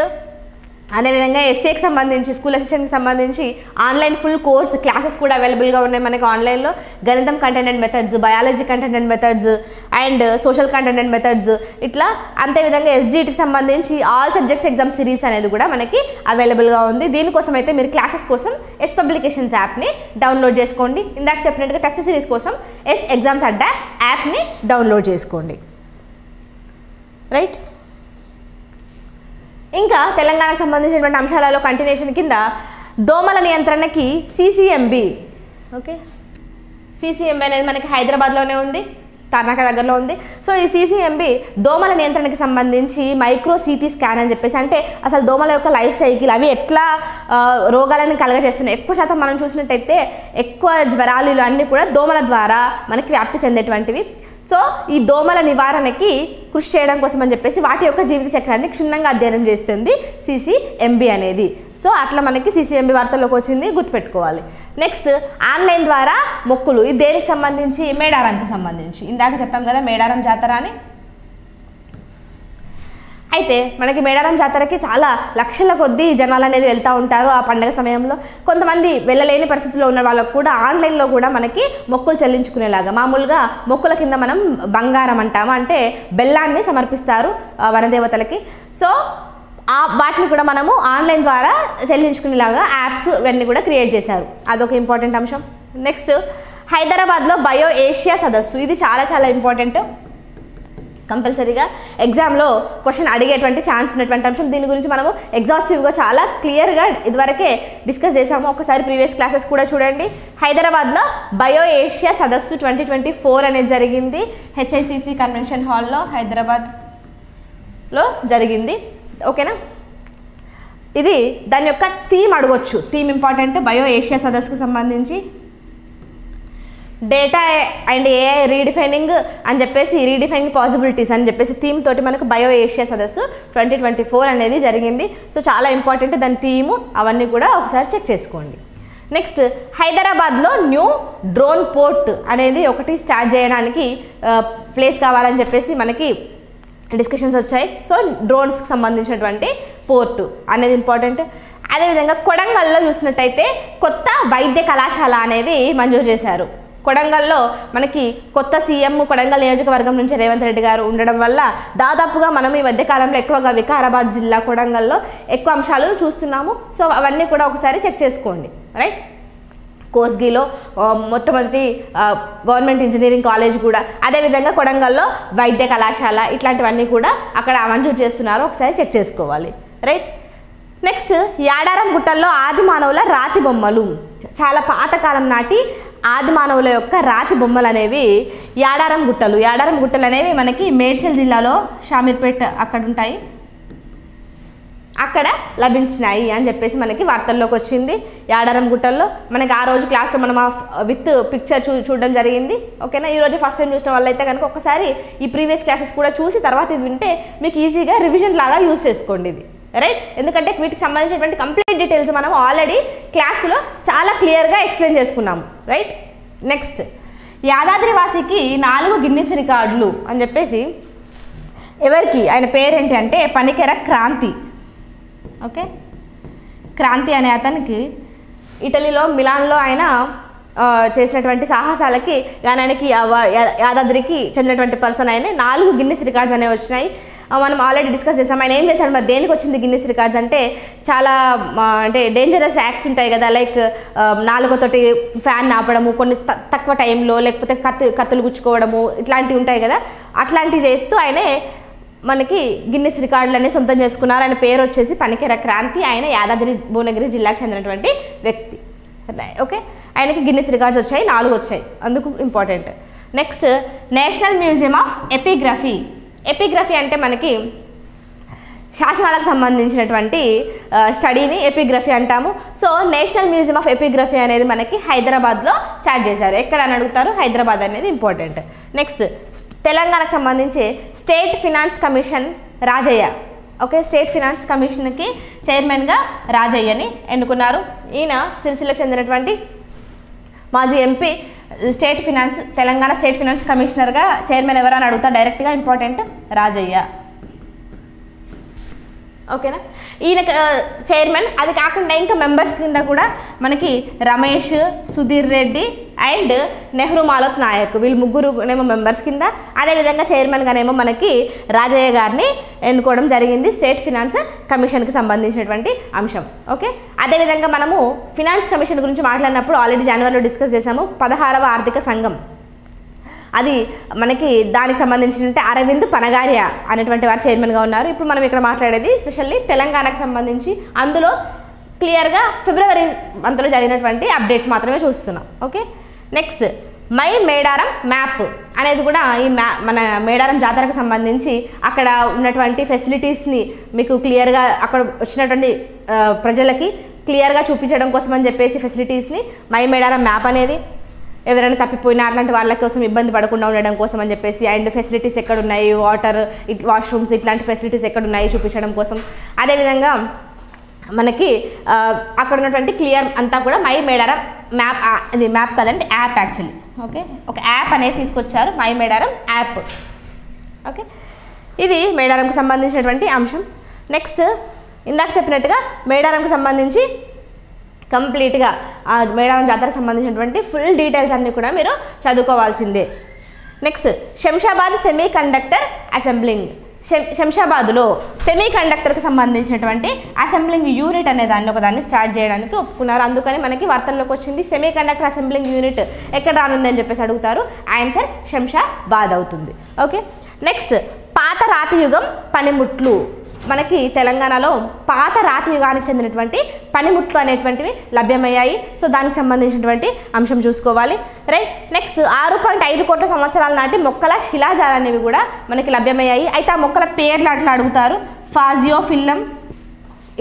అదేవిధంగా ఎస్ఏకి సంబంధించి స్కూల్ అసిస్టెంట్కి సంబంధించి ఆన్లైన్ ఫుల్ కోర్స్ క్లాసెస్ కూడా అవైలబుల్గా ఉన్నాయి మనకి ఆన్లైన్లో. గణితం content and methods, biology content and methods and social content and methods ఇట్లా. అంతేవిధంగా ఎస్జిటికి సంబంధించి ఆల్ సబ్జెక్ట్స్ ఎగ్జామ్ సిరీస్ అనేది కూడా మనకి అవైలబుల్గా ఉంది. దీనికోసం అయితే మీరు క్లాసెస్ కోసం ఎస్ పబ్లికేషన్స్ యాప్ని డౌన్లోడ్ చేసుకోండి. ఇందాక చెప్పినట్టుగా టెస్ట్ సిరీస్ కోసం ఎస్ ఎగ్జామ్స్ అడ్డా యాప్ని డౌన్లోడ్ చేసుకోండి. రైట్. ఇంకా తెలంగాణకు సంబంధించినటువంటి అంశాలలో కంటిన్యూషన్ కింద దోమల నియంత్రణకి సిసిఎంబి. ఓకే, సిసిఎంబి అనేది మనకి హైదరాబాద్లోనే ఉంది, తార్నాక దగ్గరలో ఉంది. సో ఈ సిసిఎంబి దోమల నియంత్రణకి సంబంధించి మైక్రో సిటీ స్కాన్ అని చెప్పేసి, అంటే అసలు దోమల యొక్క లైఫ్ సైకిల్, అవి ఎట్లా రోగాలను కలగజేస్తున్నాయి. ఎక్కువ శాతం మనం చూసినట్టయితే ఎక్కువ జ్వరాలు అన్నీ కూడా దోమల ద్వారా మనకి వ్యాప్తి చెందేటువంటివి. సో ఈ దోమల నివారణకి కృషి చేయడం కోసం అని చెప్పేసి వాటి యొక్క జీవిత చక్రాన్ని క్షుణ్ణంగా అధ్యయనం చేస్తుంది సిసిఎంబి అనేది. సో అట్లా మనకి సిసిఎంబి వార్తల్లోకి వచ్చింది, గుర్తుపెట్టుకోవాలి. నెక్స్ట్ ఆన్లైన్ ద్వారా మొక్కులు, ఇది దేనికి సంబంధించి? మేడారానికి సంబంధించి. ఇందాక చెప్పాం కదా మేడారం జాతర అని. అయితే మనకి మేడారం జాతరకి చాలా లక్షల కొద్దీ జనాలు అనేది వెళ్తూ ఉంటారు ఆ పండుగ సమయంలో. కొంతమంది వెళ్ళలేని పరిస్థితిలో ఉన్న వాళ్ళకు కూడా ఆన్లైన్లో కూడా మనకి మొక్కులు చెల్లించుకునేలాగా, మామూలుగా మొక్కుల కింద మనం బంగారం అంటాము, అంటే బెల్లాన్ని సమర్పిస్తారు వనదేవతలకి. సో వాటిని కూడా మనము ఆన్లైన్ ద్వారా చెల్లించుకునేలాగా యాప్స్ ఇవన్నీ కూడా క్రియేట్ చేశారు. అదొక ఇంపార్టెంట్ అంశం. నెక్స్ట్ హైదరాబాద్లో బయో ఏషియా సదస్సు, ఇది చాలా చాలా ఇంపార్టెంట్. కంపల్సరీగా ఎగ్జామ్లో క్వశ్చన్ అడిగేటువంటి ఛాన్స్ ఉన్నటువంటి అంశం. దీని గురించి మనము ఎగ్జాస్టివ్గా చాలా క్లియర్గా ఇదివరకే డిస్కస్ చేసాము. ఒకసారి ప్రీవియస్ క్లాసెస్ కూడా చూడండి. హైదరాబాద్లో బయో ఏషియా సదస్సు 2024 అనేది జరిగింది. హెచ్ఐసిసి కన్వెన్షన్ హాల్లో హైదరాబాద్లో జరిగింది. ఓకేనా. ఇది దాని యొక్క థీమ్ అడగొచ్చు. Theme important. బయో ఏషియా సదస్సుకు సంబంధించి డేటా అండ్ ఏఐ రీడిఫైనింగ్ అని చెప్పేసి, రీడిఫైనింగ్ పాసిబిలిటీస్ అని చెప్పేసి థీమ్ తోటి మనకు బయో ఏషియా సదస్సు 2024 అనేది జరిగింది. సో చాలా ఇంపార్టెంట్ దాని థీము, అవన్నీ కూడా ఒకసారి చెక్ చేసుకోండి. నెక్స్ట్ హైదరాబాద్లో న్యూ డ్రోన్ పోర్ట్ అనేది ఒకటి స్టార్ట్ చేయడానికి ప్లేస్ కావాలని చెప్పేసి మనకి డిస్కషన్స్ వచ్చాయి. సో డ్రోన్స్కి సంబంధించినటువంటి పోర్టు అనేది ఇంపార్టెంట్. అదేవిధంగా కొడంగల్లో చూసినట్టయితే కొత్త వైద్య కళాశాల అనేది మంజూరు చేశారు. కొడంగల్లో మనకి కొత్త సీఎం కొడంగల్ నియోజకవర్గం నుంచి రేవంత్ రెడ్డి గారు ఉండడం వల్ల దాదాపుగా మనం ఈ మధ్యకాలంలో ఎక్కువగా వికారాబాద్ జిల్లా కొడంగల్లో ఎక్కువ అంశాలు చూస్తున్నాము. సో అవన్నీ కూడా ఒకసారి చెక్ చేసుకోండి. రైట్. కోస్గిలో మొట్టమొదటి గవర్నమెంట్ ఇంజనీరింగ్ కాలేజ్ కూడా, అదేవిధంగా కొడంగల్లో వైద్య కళాశాల, ఇట్లాంటివన్నీ కూడా అక్కడ మంజూరు చేస్తున్నారు, ఒకసారి చెక్ చేసుకోవాలి. రైట్. నెక్స్ట్ యాడారం గుట్టల్లో ఆది మానవుల రాతి బొమ్మలు, చాలా పాతకాలం నాటి ఆది మానవుల యొక్క రాతి బొమ్మలు అనేవి యాడారం గుట్టలు అనేవి మనకి మేడ్చల్ జిల్లాలో షామీర్పేట్ అక్కడ ఉంటాయి, అక్కడ లభించినాయి అని చెప్పేసి మనకి వార్తల్లోకి వచ్చింది. యాడారం గుట్టల్లో మనకి ఆ రోజు క్లాస్లో మనం విత్ పిక్చర్ చూడడం జరిగింది. ఓకేనా. ఈరోజు ఫస్ట్ టైం చూసిన వాళ్ళైతే కనుక ఒకసారి ఈ ప్రీవియస్ క్లాసెస్ కూడా చూసి తర్వాత ఇది వింటే మీకు ఈజీగా రివిజన్ లాగా యూజ్ చేసుకోండి ఇది. రైట్. ఎందుకంటే వీటికి సంబంధించినటువంటి కంప్లీట్ డీటెయిల్స్ మనం ఆల్రెడీ క్లాసులో చాలా క్లియర్గా ఎక్స్ప్లెయిన్ చేసుకున్నాము. రైట్. నెక్స్ట్ యాదాద్రివాసికి 4 గిన్నిస్ రికార్డులు అని చెప్పేసి, ఎవరికి? ఆయన పేరేంటి అంటే పనికెర క్రాంతి. ఓకే. క్రాంతి అనే అతనికి ఇటలీలో మిలాన్లో ఆయన చేసినటువంటి సాహసాలకి ఆయనకి యాదాద్రికి చెందినటువంటి పర్సన్ ఆయన 4 గిన్నిస్ రికార్డ్స్ అనేవి వచ్చినాయి. మనం ఆల్రెడీ డిస్కస్ చేసాం. ఆయన ఏం చేశాడు, మరి దేనికి వచ్చింది గిన్నిస్ రికార్డ్స్ అంటే, చాలా అంటే డేంజరస్ యాక్ట్స్ ఉంటాయి కదా, లైక్ నాలుగుతోటి ఫ్యాన్ ఆపడము, కొన్ని తక్కువ టైంలో, లేకపోతే కత్తులు గుచ్చుకోవడము, ఇట్లాంటివి ఉంటాయి కదా, అట్లాంటివి చేస్తూ ఆయనే మనకి గిన్నిస్ రికార్డులు అనేవి సొంతం చేసుకున్నారు. ఆయన పేరు వచ్చేసి పనికెర క్రాంతి. ఆయన యాదాద్రి భువనగిరి జిల్లాకు చెందినటువంటి వ్యక్తి. ఓకే. ఆయనకి గిన్నిస్ రికార్డ్స్ వచ్చాయి, 4 వచ్చాయి, అందుకు important. Next national museum of epigraphy. Epigraphy అంటే మనకి శాసనాలకు సంబంధించినటువంటి స్టడీని ఎపిగ్రఫీ అంటాము. So national museum of epigraphy అనేది మనకి హైదరాబాద్లో స్టార్ట్ చేశారు. ఎక్కడ అని అడుగుతారు, హైదరాబాద్ అనేది ఇంపార్టెంట్. నెక్స్ట్ తెలంగాణకు సంబంధించి state finance commission Rajaiah okay, state finance కమిషన్కి చైర్మన్గా రాజయ్యని ఎన్నుకున్నారు. ఈయన సిరిసిల్లకు చెందినటువంటి మాజీ MP. State finance Telangana state finance కమిషనర్గా చైర్మన్ ఎవరైనా అడుగుతా డైరెక్ట్గా, ఇంపార్టెంట్ రాజయ్య. ఓకేనా, ఈయన చైర్మన్. అది కాకుండా ఇంకా మెంబర్స్ కింద కూడా మనకి రమేష్, సుధీర్ రెడ్డి అండ్ నెహ్రూ మాలోత్ నాయక్, వీళ్ళు ముగ్గురునేమో మెంబర్స్ కింద. అదేవిధంగా చైర్మన్గానేమో మనకి రాజయ్య గారిని ఎన్నుకోవడం జరిగింది, స్టేట్ ఫినాన్స్ కమిషన్కి సంబంధించినటువంటి అంశం. ఓకే, అదేవిధంగా మనము ఫినాన్స్ కమిషన్ గురించి మాట్లాడినప్పుడు ఆల్రెడీ జనవరిలో డిస్కస్ చేసాము. 16వ ఆర్థిక సంఘం, అది మనకి దానికి సంబంధించినట్టు అరవింద్ పనగారియా అనేటువంటి వారు చైర్మన్గా ఉన్నారు. ఇప్పుడు మనం ఇక్కడ మాట్లాడేది స్పెషల్లీ తెలంగాణకు సంబంధించి, అందులో క్లియర్గా ఫిబ్రవరి మంత్లో జరిగినటువంటి అప్డేట్స్ మాత్రమే చూస్తున్నాం. Okay, next my Medaram map అనేది కూడా ఈ మన మేడారం జాతరకు సంబంధించి అక్కడ ఉన్నటువంటి ఫెసిలిటీస్ని మీకు క్లియర్గా అక్కడ వచ్చినటువంటి ప్రజలకి క్లియర్గా చూపించడం కోసం అని చెప్పేసి ఫెసిలిటీస్ని మై మేడారం మ్యాప్ అనేది, ఎవరైనా తప్పిపోయినా అట్లాంటి వాళ్ళ కోసం ఇబ్బంది పడకుండా ఉండడం కోసం అని చెప్పేసి, అండ్ ఫెసిలిటీస్ ఎక్కడున్నాయి, వాటర్, వాష్రూమ్స్ ఇట్లాంటి ఫెసిలిటీస్ ఎక్కడున్నాయి చూపించడం కోసం. అదేవిధంగా మనకి అక్కడ ఉన్నటువంటి క్లియర్ అంతా కూడా మై మేడారం మ్యాప్, ఇది మ్యాప్ కదండి, యాప్ యాక్చువల్లీ. ఓకే, ఒక యాప్ అనేది తీసుకొచ్చారు, మై మేడారం యాప్. ఓకే, ఇది మేడారంకి సంబంధించినటువంటి అంశం. నెక్స్ట్ ఇందాక చెప్పినట్టుగా మేడారంకి సంబంధించి కంప్లీట్గా ఆ మేడారం జాతరకు సంబంధించినటువంటి ఫుల్ డీటెయిల్స్ అన్నీ కూడా మీరు చదువుకోవాల్సిందే. Next Shamshabad semi conductor assembling. శంషాబాద్లో సెమీ కండక్టర్కి సంబంధించినటువంటి అసెంబ్లింగ్ యూనిట్ అనే దాన్ని ఒకదాన్ని స్టార్ట్ చేయడానికి ఒప్పుకున్నారు. అందుకని మనకి వార్తల్లోకి వచ్చింది సెమీ కండక్టర్ అసెంబ్లింగ్ యూనిట్ ఎక్కడ రానుంది అని చెప్పేసి అడుగుతారు. ఆన్సర్ శంషాబాద్ అవుతుంది. ఓకే, నెక్స్ట్ పాత రాతి యుగం పనిముట్లు. మనకి తెలంగాణలో పాత రాతి యుగానికి చెందినటువంటి పనిముట్లు అనేటువంటివి లభ్యమయ్యాయి. సో దానికి సంబంధించినటువంటి అంశం చూసుకోవాలి. రైట్, నెక్స్ట్ 6.5 కోట్ల సంవత్సరాల నాటి మొక్కల శిలాజాలు అనేవి కూడా మనకి లభ్యమయ్యాయి. అయితే ఆ మొక్కల పేర్లు అట్లా అడుగుతారు, ఫాజియోఫిల్లం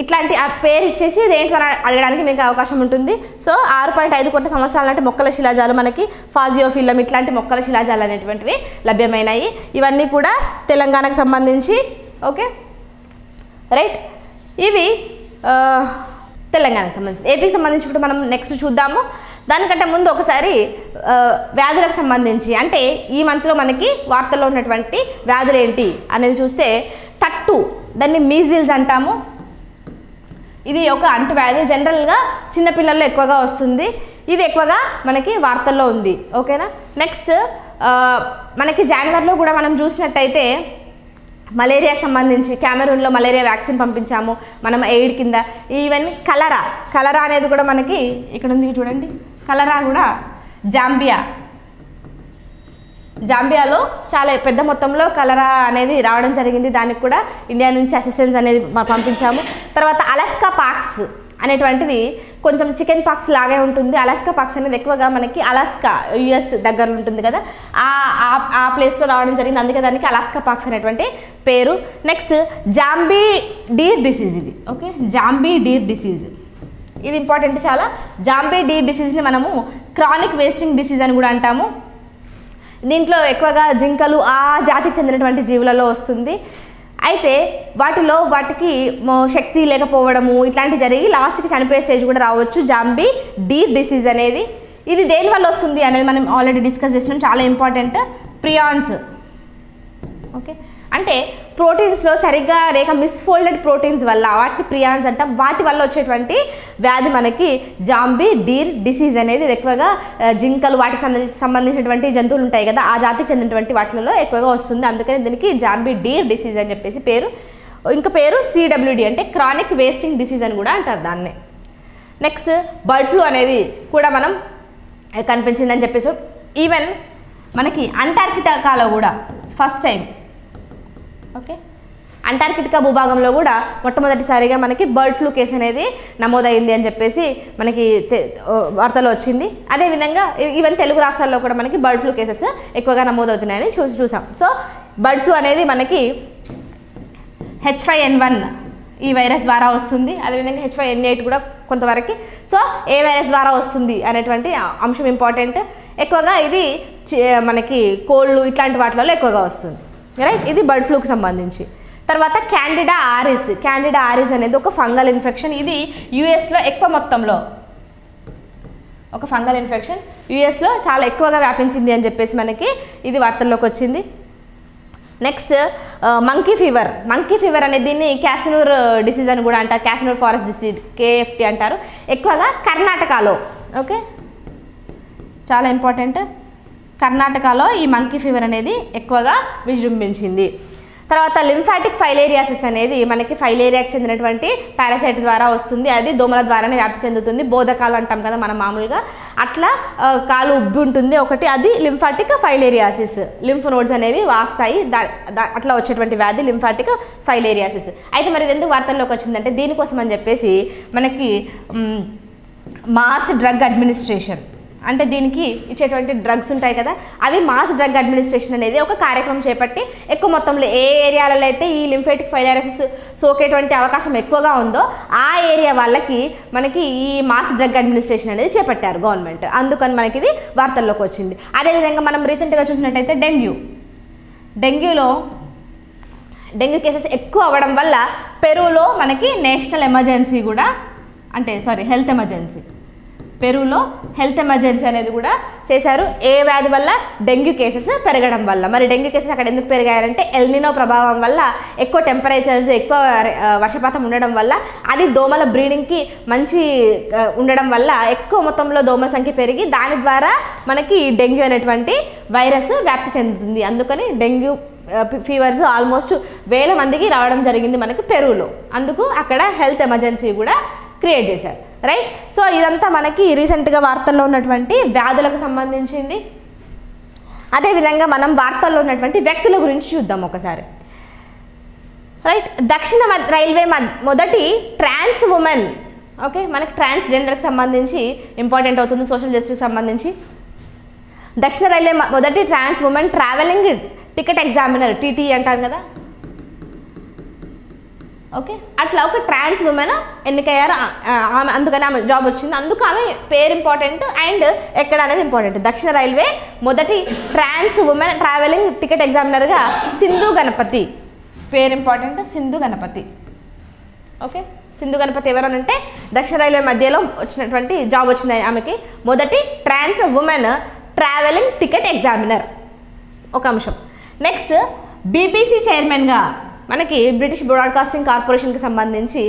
ఇట్లాంటి ఆ పేరు ఇచ్చేసి దేంట్లో అడగడానికి మీకు అవకాశం ఉంటుంది. సో 6.5 కోట్ల సంవత్సరాల నాటి మొక్కల శిలాజాలు, మనకి ఫాజియోఫిల్లం ఇట్లాంటి మొక్కల శిలాజాలు అనేటువంటివి లభ్యమైనాయి. ఇవన్నీ కూడా తెలంగాణకు సంబంధించి. ఓకే, రైట్, ఇవి తెలంగాణకు సంబంధించి. ఏపీకి సంబంధించి ఇప్పుడు మనం నెక్స్ట్ చూద్దాము. దానికంటే ముందు ఒకసారి వ్యాధులకు సంబంధించి, అంటే ఈ మంత్లో మనకి వార్తల్లో ఉన్నటువంటి వ్యాధులు ఏంటి అనేది చూస్తే, తట్టు, దాన్ని మీజిల్స్ అంటాము. ఇది ఒక అంటువ్యాధి, జనరల్గా చిన్నపిల్లల్లో ఎక్కువగా వస్తుంది. ఇది ఎక్కువగా మనకి వార్తల్లో ఉంది. ఓకేనా, నెక్స్ట్ మనకి జనవరిలో కూడా మనం చూసినట్టయితే మలేరియాకి సంబంధించి కెమెరూన్లో మలేరియా వ్యాక్సిన్ పంపించాము మనం ఎయిడ్ కింద. ఈవెన్ కలరా అనేది కూడా మనకి ఇక్కడ ఉంది చూడండి. కలరా కూడా జాంబియాలో చాలా పెద్ద మొత్తంలో కలరా అనేది రావడం జరిగింది. దానికి కూడా ఇండియా నుంచి అసిస్టెన్స్ అనేది పంపించాము. తర్వాత అలాస్కా పాక్స్ అనేటువంటిది కొంచెం చికెన్ పాక్స్ లాగే ఉంటుంది. అలాస్కా పాక్స్ అనేది ఎక్కువగా మనకి అలాస్కా యుఎస్ దగ్గర ఉంటుంది కదా, ఆ ప్లేస్లో రావడం జరిగింది. అందుకే దానికి అలాస్కా పాక్స్ అనేటువంటి పేరు. నెక్స్ట్ జాంబీ డీర్ డిసీజ్ ఇది. ఓకే, జాంబీ డీర్ డిసీజ్ ఇది ఇంపార్టెంట్ చాలా. జాంబీ డీర్ డిసీజ్ని మనము క్రానిక్ వేస్టింగ్ డిసీజ్ అని కూడా అంటాము. దీంట్లో ఎక్కువగా జింకలు ఆ జాతికి చెందినటువంటి జీవులలో వస్తుంది. అయితే వాటికి శక్తి లేకపోవడము ఇట్లాంటివి జరిగి లాస్ట్కి చనిపోయే స్టేజ్ కూడా రావచ్చు. జాంబీ డీర్ డిసీజ్ అనేది ఇది దేనివల్ల వస్తుంది అనేది మనం ఆల్రెడీ డిస్కస్ చేసినాం, చాలా ఇంపార్టెంట్. ప్రియాన్స్. ఓకే, అంటే ప్రోటీన్స్లో సరిగ్గా లేక మిస్ఫోల్డెడ్ ప్రోటీన్స్ వల్ల వాటిని ప్రియాన్స్ అంటాం. వాటి వల్ల వచ్చేటువంటి వ్యాధి మనకి జాంబీ డీర్ డిసీజ్ అనేది. ఇది ఎక్కువగా జింకలు వాటికి సంబంధించినటువంటి జంతువులు ఉంటాయి కదా, ఆ జాతికి చెందినటువంటి వాటిలలో ఎక్కువగా వస్తుంది. అందుకని దీనికి జాంబీ డీర్ డిసీజ్ అని చెప్పేసి పేరు. ఇంకా పేరు CWD అంటే క్రానిక్ వేస్టింగ్ డిసీజ్ అని కూడా అంటారు దాన్ని. నెక్స్ట్ బర్డ్ ఫ్లూ అనేది కూడా మనం కనిపించిందని చెప్పేసి. ఈవెన్ మనకి అంటార్కిటికాలో కూడా ఫస్ట్ టైం, ఓకే, అంటార్కిటికా భూభాగంలో కూడా మొట్టమొదటిసారిగా మనకి బర్డ్ ఫ్లూ కేసు అనేది నమోదైంది అని చెప్పేసి మనకి వార్తలో వచ్చింది. అదేవిధంగా ఈవెన్ తెలుగు రాష్ట్రాల్లో కూడా మనకి బర్డ్ ఫ్లూ కేసెస్ ఎక్కువగా నమోదవుతున్నాయని చూసాం. సో బర్డ్ ఫ్లూ అనేది మనకి H5N1 ఈ వైరస్ ద్వారా వస్తుంది. అదేవిధంగా H5N8 కూడా కొంతవరకు. సో ఏ వైరస్ ద్వారా వస్తుంది అనేటువంటి అంశం ఇంపార్టెంట్. ఎక్కువగా ఇది మనకి కోళ్ళు ఇట్లాంటి వాటిలలో ఎక్కువగా వస్తుంది. రైట్, ఇది బర్డ్ ఫ్లూకి సంబంధించి. తర్వాత క్యాండిడా ఆరిస్ అనేది ఒక ఫంగల్ ఇన్ఫెక్షన్. ఇది యూఎస్లో ఎక్కువ మొత్తంలో ఒక ఫంగల్ ఇన్ఫెక్షన్, యూఎస్లో చాలా ఎక్కువగా వ్యాపించింది అని చెప్పేసి మనకి ఇది వార్తల్లోకి వచ్చింది. నెక్స్ట్ మంకీ ఫీవర్ అనేది దీన్ని క్యాసినూర్ డిసీజ్ అని కూడా అంటారు, క్యాసినూర్ ఫారెస్ట్ డిసీజ్ KFT అంటారు. ఎక్కువగా కర్ణాటకలో, ఓకే, చాలా ఇంపార్టెంట్, కర్ణాటకలో ఈ మంకీ ఫీవర్ అనేది ఎక్కువగా విజృంభించింది. తర్వాత లింఫాటిక్ ఫైలేరియాసిస్ అనేది మనకి ఫైలేరియాకి చెందినటువంటి పారాసైట్ ద్వారా వస్తుంది. అది దోమల ద్వారానే వ్యాప్తి చెందుతుంది. బోధకాలు అంటాం కదా మనం మామూలుగా, అట్లా కాలు ఉబ్బి ఉంటుంది ఒకటి, అది లింఫాటిక్ ఫైలేరియాసిస్. లింఫ్ నోడ్స్ అనేవి వాస్తాయి, అట్లా వచ్చేటువంటి వ్యాధి లింఫాటిక్ ఫైలేరియాసిస్. అయితే మరి ఇది ఎందుకు వార్తల్లోకి వచ్చిందంటే దీనికోసం అని చెప్పేసి మనకి మాస్ డ్రగ్ అడ్మినిస్ట్రేషన్, అంటే దీనికి ఇచ్చేటువంటి డ్రగ్స్ ఉంటాయి కదా, అవి మాస్ డ్రగ్ అడ్మినిస్ట్రేషన్ అనేది ఒక కార్యక్రమం చేపట్టి ఎక్కువ మొత్తంలో ఏ ఏరియాలలో అయితే ఈ లింఫాటిక్ ఫైలేరియాసిస్ సోకేటువంటి అవకాశం ఎక్కువగా ఉందో ఆ ఏరియా వాళ్ళకి మనకి ఈ మాస్ డ్రగ్ అడ్మినిస్ట్రేషన్ అనేది చేపట్టారు గవర్నమెంట్. అందుకని మనకి ఇది వార్తల్లోకి వచ్చింది. అదేవిధంగా మనం రీసెంట్గా చూసినట్టయితే డెంగ్యూ కేసెస్ ఎక్కువ అవ్వడం వల్ల పెరూలో మనకి నేషనల్ ఎమర్జెన్సీ కూడా, హెల్త్ ఎమర్జెన్సీ, పెరూలో హెల్త్ ఎమర్జెన్సీ అనేది కూడా చేశారు. ఏ వ్యాధి వల్ల? డెంగ్యూ కేసెస్ పెరగడం వల్ల. మరి డెంగ్యూ కేసెస్ అక్కడ ఎందుకు పెరిగాయంటే ఎల్నినో ప్రభావం వల్ల, ఎక్కువ టెంపరేచర్స్, ఎక్కువ వర్షపాతం ఉండడం వల్ల, అది దోమల బ్రీడింగ్కి మంచి ఉండడం వల్ల ఎక్కువ మొత్తంలో దోమల సంఖ్య పెరిగి దాని ద్వారా మనకి డెంగ్యూ అనేటువంటి వైరస్ వ్యాప్తి చెందుతుంది. అందుకని డెంగ్యూ ఫీవర్స్ ఆల్మోస్ట్ 1000 మందికి రావడం జరిగింది మనకి పెరూలో. అందుకు అక్కడ హెల్త్ ఎమర్జెన్సీ కూడా క్రియేట్ చేశారు, రైట్. సో ఇదంతా మనకి రీసెంట్గా వార్తల్లో ఉన్నటువంటి వ్యాధులకు సంబంధించింది. అదేవిధంగా మనం వార్తల్లో ఉన్నటువంటి వ్యక్తుల గురించి చూద్దాం ఒకసారి, రైట్. దక్షిణ రైల్వే మొదటి ట్రాన్స్ ఉమెన్, ఓకే, మనకి ట్రాన్స్జెండర్కి సంబంధించి ఇంపార్టెంట్ అవుతుంది, సోషల్ జస్టిస్ సంబంధించి. దక్షిణ రైల్వే మొదటి trans women travelling ticket examiner, TTE అంటారు కదా, ఓకే, అట్లా ఒక ట్రాన్స్ ఉమెన్ ఎన్నికయ్యారు. ఆమె అందుకని ఆమె జాబ్ వచ్చింది. అందుకు ఆమె పేరు ఇంపార్టెంట్ అండ్ ఎక్కడ అనేది ఇంపార్టెంట్. దక్షిణ రైల్వే మొదటి ట్రాన్స్ ఉమెన్ ట్రావెలింగ్ టికెట్ ఎగ్జామినర్గా సింధు గణపతి, పేరు ఇంపార్టెంట్, సింధు గణపతి, ఓకే. సింధు గణపతి ఎవరనంటే దక్షిణ రైల్వే మధ్యలో వచ్చినటువంటి జాబ్ వచ్చింది ఆమెకి, మొదటి trans women travelling ticket examiner, ఒక అంశం. నెక్స్ట్ BBC చైర్మన్గా మనకి బ్రిటిష్ బ్రాడ్కాస్టింగ్ కార్పొరేషన్కి సంబంధించి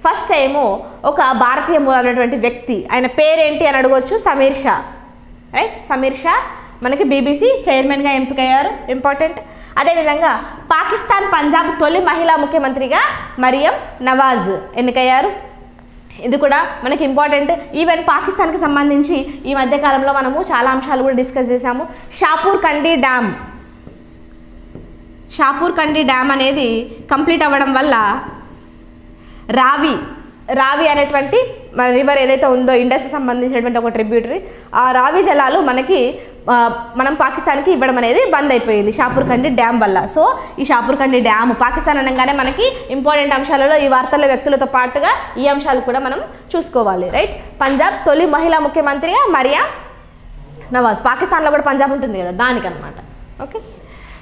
ఫస్ట్ టైము ఒక భారతీయ మూలమైనటువంటి వ్యక్తి, ఆయన పేరేంటి అని అడగవచ్చు, సమీర్ షా, రైట్. సమీర్ షా మనకి BBC చైర్మన్గా ఎంపికయ్యారు, ఇంపార్టెంట్. అదేవిధంగా పాకిస్తాన్ పంజాబ్ తొలి మహిళా ముఖ్యమంత్రిగా మరియం నవాజ్ ఎన్నికయ్యారు, ఇది కూడా మనకి ఇంపార్టెంట్. ఈవెన్ పాకిస్తాన్కి సంబంధించి ఈ మధ్యకాలంలో మనము చాలా అంశాలు కూడా డిస్కస్ చేసాము. షాపూర్ కండి డ్యామ్ అనేది కంప్లీట్ అవ్వడం వల్ల రావి అనేటువంటి మన రివర్ ఏదైతే ఉందో ఇండస్కి సంబంధించినటువంటి ఒక ట్రిబ్యూటరీ, ఆ రావి జలాలు మనం పాకిస్తాన్కి ఇవ్వడం అనేది బంద్ అయిపోయింది షాపూర్ కండి డ్యామ్ వల్ల. సో ఈ షాపూర్ కండి డ్యామ్ పాకిస్తాన్ అనగానే మనకి ఇంపార్టెంట్ అంశాలలో ఈ వార్తల వ్యక్తులతో పాటుగా ఈ అంశాలు కూడా మనం చూసుకోవాలి, రైట్. పంజాబ్ తొలి మహిళా ముఖ్యమంత్రిగా మరియం నవాజ్, పాకిస్తాన్లో కూడా పంజాబ్ ఉంటుంది కదా దానికన్నమాట, ఓకే.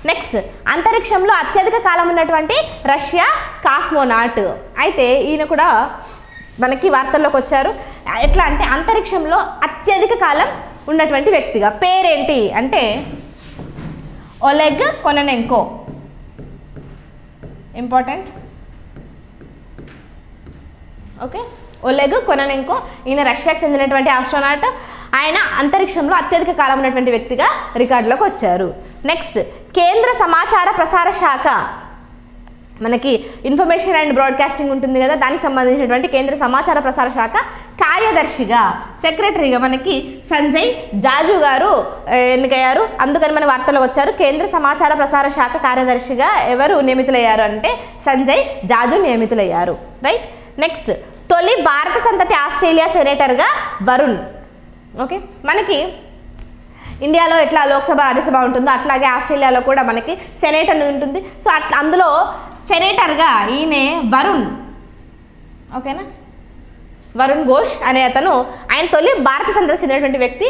నెక్స్ట్ అంతరిక్షంలో అత్యధిక కాలం ఉన్నటువంటి రష్యా కాస్మోనాట్, అయితే ఈయన కూడా మనకి వార్తల్లోకి వచ్చారు. ఎట్లా అంటే అంతరిక్షంలో అత్యధిక కాలం ఉన్నటువంటి వ్యక్తిగా పేరేంటి అంటే ఒలెగ్ కొనెనెంకో, ఇంపార్టెంట్, ఓకే. ఒలెగ్ కొనెనెంకో, ఈయన రష్యాకి చెందినటువంటి ఆస్ట్రోనాట్. ఆయన అంతరిక్షంలో అత్యధిక కాలం ఉన్నటువంటి వ్యక్తిగా రికార్డులోకి వచ్చారు. నెక్స్ట్ కేంద్ర సమాచార ప్రసార శాఖ, మనకి ఇన్ఫర్మేషన్ అండ్ బ్రాడ్కాస్టింగ్ ఉంటుంది కదా, దానికి సంబంధించినటువంటి కేంద్ర సమాచార ప్రసార శాఖ కార్యదర్శిగా, సెక్రటరీగా మనకి సంజయ్ జాజు గారు ఎన్నికయ్యారు. అందుకని మన వార్తలో వచ్చారు. కేంద్ర సమాచార ప్రసార శాఖ కార్యదర్శిగా ఎవరు నియమితులయ్యారు అంటే సంజయ్ జాజు నియమితులయ్యారు, రైట్. నెక్స్ట్ తొలి భారత సంతతి ఆస్ట్రేలియా సెనేటర్గా వరుణ్, ఓకే. మనకి ఇండియాలో ఎట్లా లోక్సభ రాజ్యసభ ఉంటుందో అట్లాగే ఆస్ట్రేలియాలో కూడా మనకి సెనేట్ అనేది ఉంటుంది. సో అట్లా అందులో సెనేటర్గా ఈయనే వరుణ్, ఓకేనా, వరుణ్ ఘోష్ అనే అతను, ఆయన తొలి భారత సంతతికి చెందినటువంటి వ్యక్తి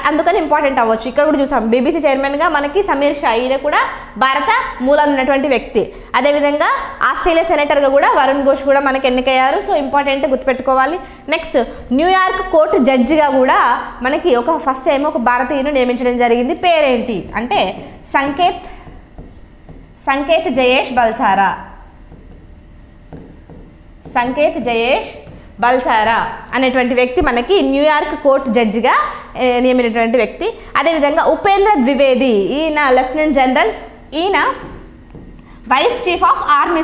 అందుకని ఇంపార్టెంట్ అవ్వచ్చు. ఇక్కడ కూడా చూసాం BBC చైర్మన్గా మనకి సమీర్ షా, ఈయన కూడా భారత మూలాలు ఉన్నటువంటి వ్యక్తి. అదేవిధంగా ఆస్ట్రేలియా సెనేటర్గా కూడా వరుణ్ ఘోష్ కూడా మనకి ఎన్నికయ్యారు. సో ఇంపార్టెంట్ గుర్తుపెట్టుకోవాలి. నెక్స్ట్ న్యూయార్క్ కోర్టు జడ్జిగా కూడా మనకి ఫస్ట్ టైం ఒక భారతీయుని నియమించడం జరిగింది. పేరేంటి అంటే సంకేత్ జయేష్ బల్సారా. సంకేత్ జయేష్ బల్సారా అనేటువంటి వ్యక్తి మనకి న్యూయార్క్ కోర్టు జడ్జిగా నియమించినటువంటి వ్యక్తి. అదేవిధంగా ఉపేంద్ర ద్వివేది, ఈయన లెఫ్టినెంట్ జనరల్, ఈయన వైస్ చీఫ్ ఆఫ్ ఆర్మీ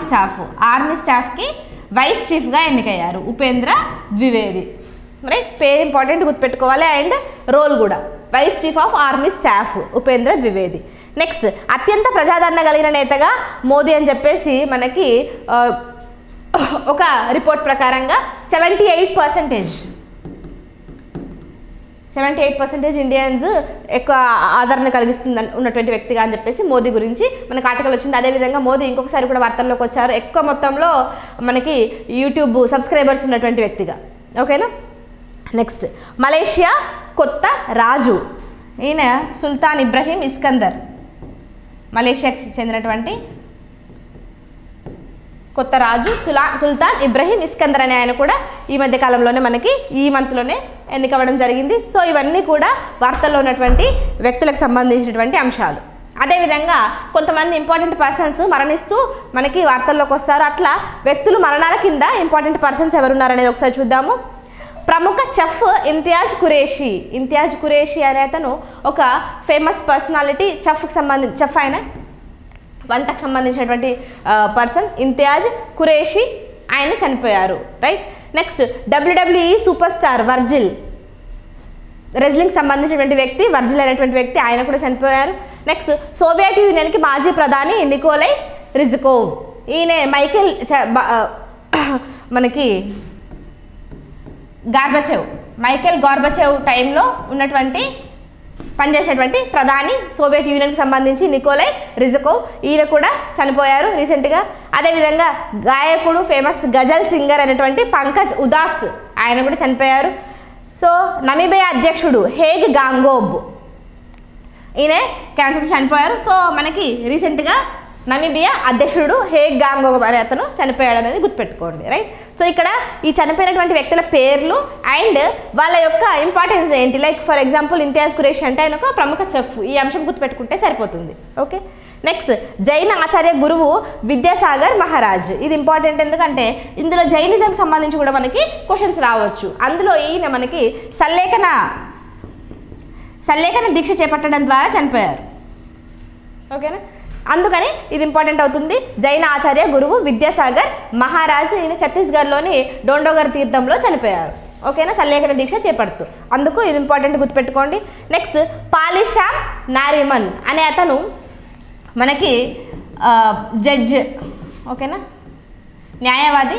స్టాఫ్కి వైస్ చీఫ్గా ఎన్నికయ్యారు ఉపేంద్ర ద్వివేది. రైట్, పేరు ఇంపార్టెంట్ గుర్తుపెట్టుకోవాలి అండ్ రోల్ కూడా vice chief of army staff Upendra Dwivedi. Next అత్యంత ప్రజాదరణ కలిగిన నేతగా మోదీ అని చెప్పేసి మనకి ఒక రిపోర్ట్ ప్రకారంగా 78% ఇండియన్స్ ఎక్కువ ఆదరణ కలిగిస్తుంది ఉన్నటువంటి వ్యక్తిగా అని చెప్పేసి మోదీ గురించి మనకు ఆర్టికల్ వచ్చింది. అదేవిధంగా మోదీ ఇంకొకసారి కూడా వార్తల్లోకి వచ్చారు ఎక్కువ మొత్తంలో మనకి యూట్యూబ్ సబ్స్క్రైబర్స్ ఉన్నటువంటి వ్యక్తిగా. ఓకేనా. నెక్స్ట్ మలేషియా కొత్త రాజు, ఈయన సుల్తాన్ ఇబ్రహీం ఇస్కందర్. మలేషియాకి చెందినటువంటి కొత్త రాజు సుల్తాన్ ఇబ్రహీం ఇస్కందర్ అనే ఆయన కూడా ఈ మధ్య కాలంలోనే మనకి ఈ మంత్లోనే ఎన్నికవ్వడం జరిగింది. సో ఇవన్నీ కూడా వార్తల్లో ఉన్నటువంటి వ్యక్తులకు సంబంధించినటువంటి అంశాలు. అదేవిధంగా కొంతమంది ఇంపార్టెంట్ పర్సన్స్ మరణిస్తూ మనకి వార్తల్లోకి వస్తారు. అట్లా వ్యక్తులు మరణాల కింద ఇంపార్టెంట్ పర్సన్స్ ఎవరున్నారనేది ఒకసారి చూద్దాము. ప్రముఖ చెఫ్ ఇంతియాజ్ కురేషి అనే అతను ఒక ఫేమస్ పర్సనాలిటీ. చెఫ్ ఆయన వంటకు సంబంధించినటువంటి పర్సన్ ఇంతియాజ్ కురేషి, ఆయన చనిపోయారు. Right. Next WWE super star wrestling సంబంధించినటువంటి వ్యక్తి వర్జిల్ అనేటువంటి వ్యక్తి, ఆయన కూడా చనిపోయారు. నెక్స్ట్ సోవియట్ యూనియన్కి మాజీ ప్రధాని నికోలై రిజ్కోవ్, ఈయన మనకి మైకేల్ గార్బచేవ్ టైంలో ఉన్నటువంటి పనిచేసేటువంటి ప్రధాని సోవియట్ యూనియన్కి సంబంధించి నికోలై రిజ్కోవ్, ఈయన కూడా చనిపోయారు రీసెంట్గా. అదేవిధంగా గాయకుడు ఫేమస్ గజల్ సింగర్ అనేటువంటి పంకజ్ ఉదాస్, ఆయన కూడా చనిపోయారు. సో నమీబియా అధ్యక్షుడు హేగ్ గాంగోబ్, ఈయన క్యాన్సర్తో చనిపోయారు. సో మనకి రీసెంట్గా నమీబియా అధ్యక్షుడు హేగ్ గాంగోబ్ అనే అతను చనిపోయాడు అనేది గుర్తుపెట్టుకోండి. రైట్. సో ఇక్కడ ఈ చనిపోయినటువంటి వ్యక్తుల పేర్లు అండ్ వాళ్ళ యొక్క ఇంపార్టెన్స్ ఏంటి, like for example Imtiaz Qureshi అంటే ఆయన ఒక ప్రముఖ చెఫ్, ఈ అంశం గుర్తుపెట్టుకుంటే సరిపోతుంది. ఓకే. నెక్స్ట్ జైన ఆచార్య గురువు విద్యాసాగర్ మహారాజ్, ఇది ఇంపార్టెంట్ ఎందుకంటే ఇందులో జైనిజంకి సంబంధించి కూడా మనకి క్వశ్చన్స్ రావచ్చు. అందులో ఈయన మనకి సల్లేఖన దీక్ష చేపట్టడం ద్వారా చనిపోయారు. ఓకేనా, అందుకని ఇది ఇంపార్టెంట్ అవుతుంది. జైన ఆచార్య గురువు విద్యాసాగర్ మహారాజ్, ఈయన ఛత్తీస్గఢ్లోని డోండోగర్ తీర్థంలో చనిపోయారు. ఓకేనా, సల్లేఖన దీక్ష చేపడుతూ, అందుకు ఇది ఇంపార్టెంట్ గుర్తుపెట్టుకోండి. నెక్స్ట్ పాలిషామ్ నారిమన్ అనే అతను మనకి జడ్జ్, ఓకేనా, న్యాయవాది,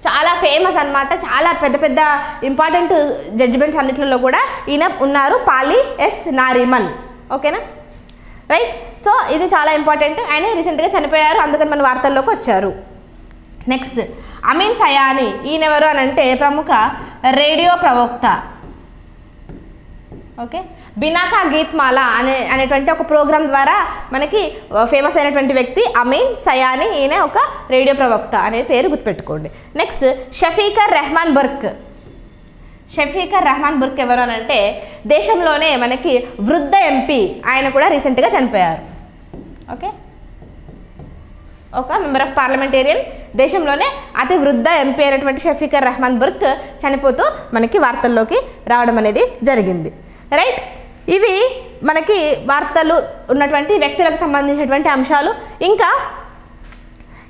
చాలా ఫేమస్ అన్నమాట. చాలా పెద్ద పెద్ద ఇంపార్టెంట్ జడ్జిమెంట్స్ అన్నిట్లలో కూడా ఈయన ఉన్నారు, పాలి ఎస్ నారిమన్. ఓకేనా, రైట్. సో ఇది చాలా ఇంపార్టెంట్. ఆయన రీసెంట్గా చనిపోయారు, అందుకని మన వార్తల్లోకి వచ్చారు. నెక్స్ట్ అమీన్ సయానీ, ఈయన ఎవరు అని అంటే ప్రముఖ రేడియో ప్రవక్త. ఓకే, బినాకా గీత్మాల అనేటువంటి ఒక ప్రోగ్రామ్ ద్వారా మనకి ఫేమస్ అయినటువంటి వ్యక్తి అమీన్ సయానీ, ఈయన ఒక రేడియో ప్రవక్త అనే పేరు గుర్తుపెట్టుకోండి. నెక్స్ట్ షఫీకర్ రెహమాన్ బుర్క్ ఎవరు అని అంటే దేశంలోనే మనకి వృద్ధ ఎంపీ, ఆయన కూడా రీసెంట్గా చనిపోయారు. ఓకే, ఒక మెంబర్ ఆఫ్ పార్లమెంటేరియన్, దేశంలోనే అతి వృద్ధ ఎంపీ అయినటువంటి షఫీకర్ రెహమాన్ బుర్క్ చనిపోతూ మనకి వార్తల్లోకి రావడం అనేది జరిగింది. రైట్. ఇవి మనకి వార్తలు ఉన్నటువంటి వ్యక్తులకు సంబంధించినటువంటి అంశాలు.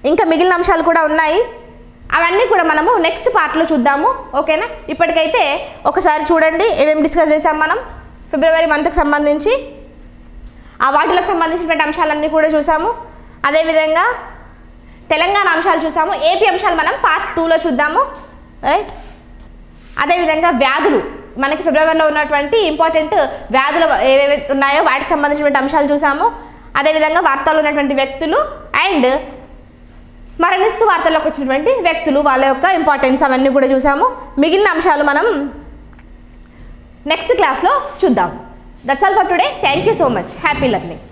ఇంకా మిగిలిన అంశాలు కూడా ఉన్నాయి, అవన్నీ కూడా మనము నెక్స్ట్ పార్ట్లో చూద్దాము. ఓకేనా, ఇప్పటికైతే ఒకసారి చూడండి ఏమేమి డిస్కస్ చేసాం మనం ఫిబ్రవరి మంత్కి సంబంధించి. ఆ వాటిలకు సంబంధించినటువంటి అంశాలన్నీ కూడా చూసాము. అదేవిధంగా తెలంగాణ అంశాలు చూసాము. ఏపీ అంశాలు మనం పార్ట్ 2లో చూద్దాము. రైట్. అదేవిధంగా వ్యాధులు, మనకి ఫిబ్రవరిలో ఉన్నటువంటి ఇంపార్టెంట్ వ్యాధులు ఏవేవి ఉన్నాయో వాటికి సంబంధించినటువంటి అంశాలు చూసాము. అదేవిధంగా వార్తల్లో ఉన్నటువంటి వ్యక్తులు అండ్ మరణిస్తూ వార్తల్లోకి వచ్చినటువంటి వ్యక్తులు, వాళ్ళ యొక్క ఇంపార్టెన్స్ అవన్నీ కూడా చూసాము. మిగిలిన అంశాలు మనం నెక్స్ట్ క్లాస్లో చూద్దాం. That's all for today. Thank you so much. Happy learning.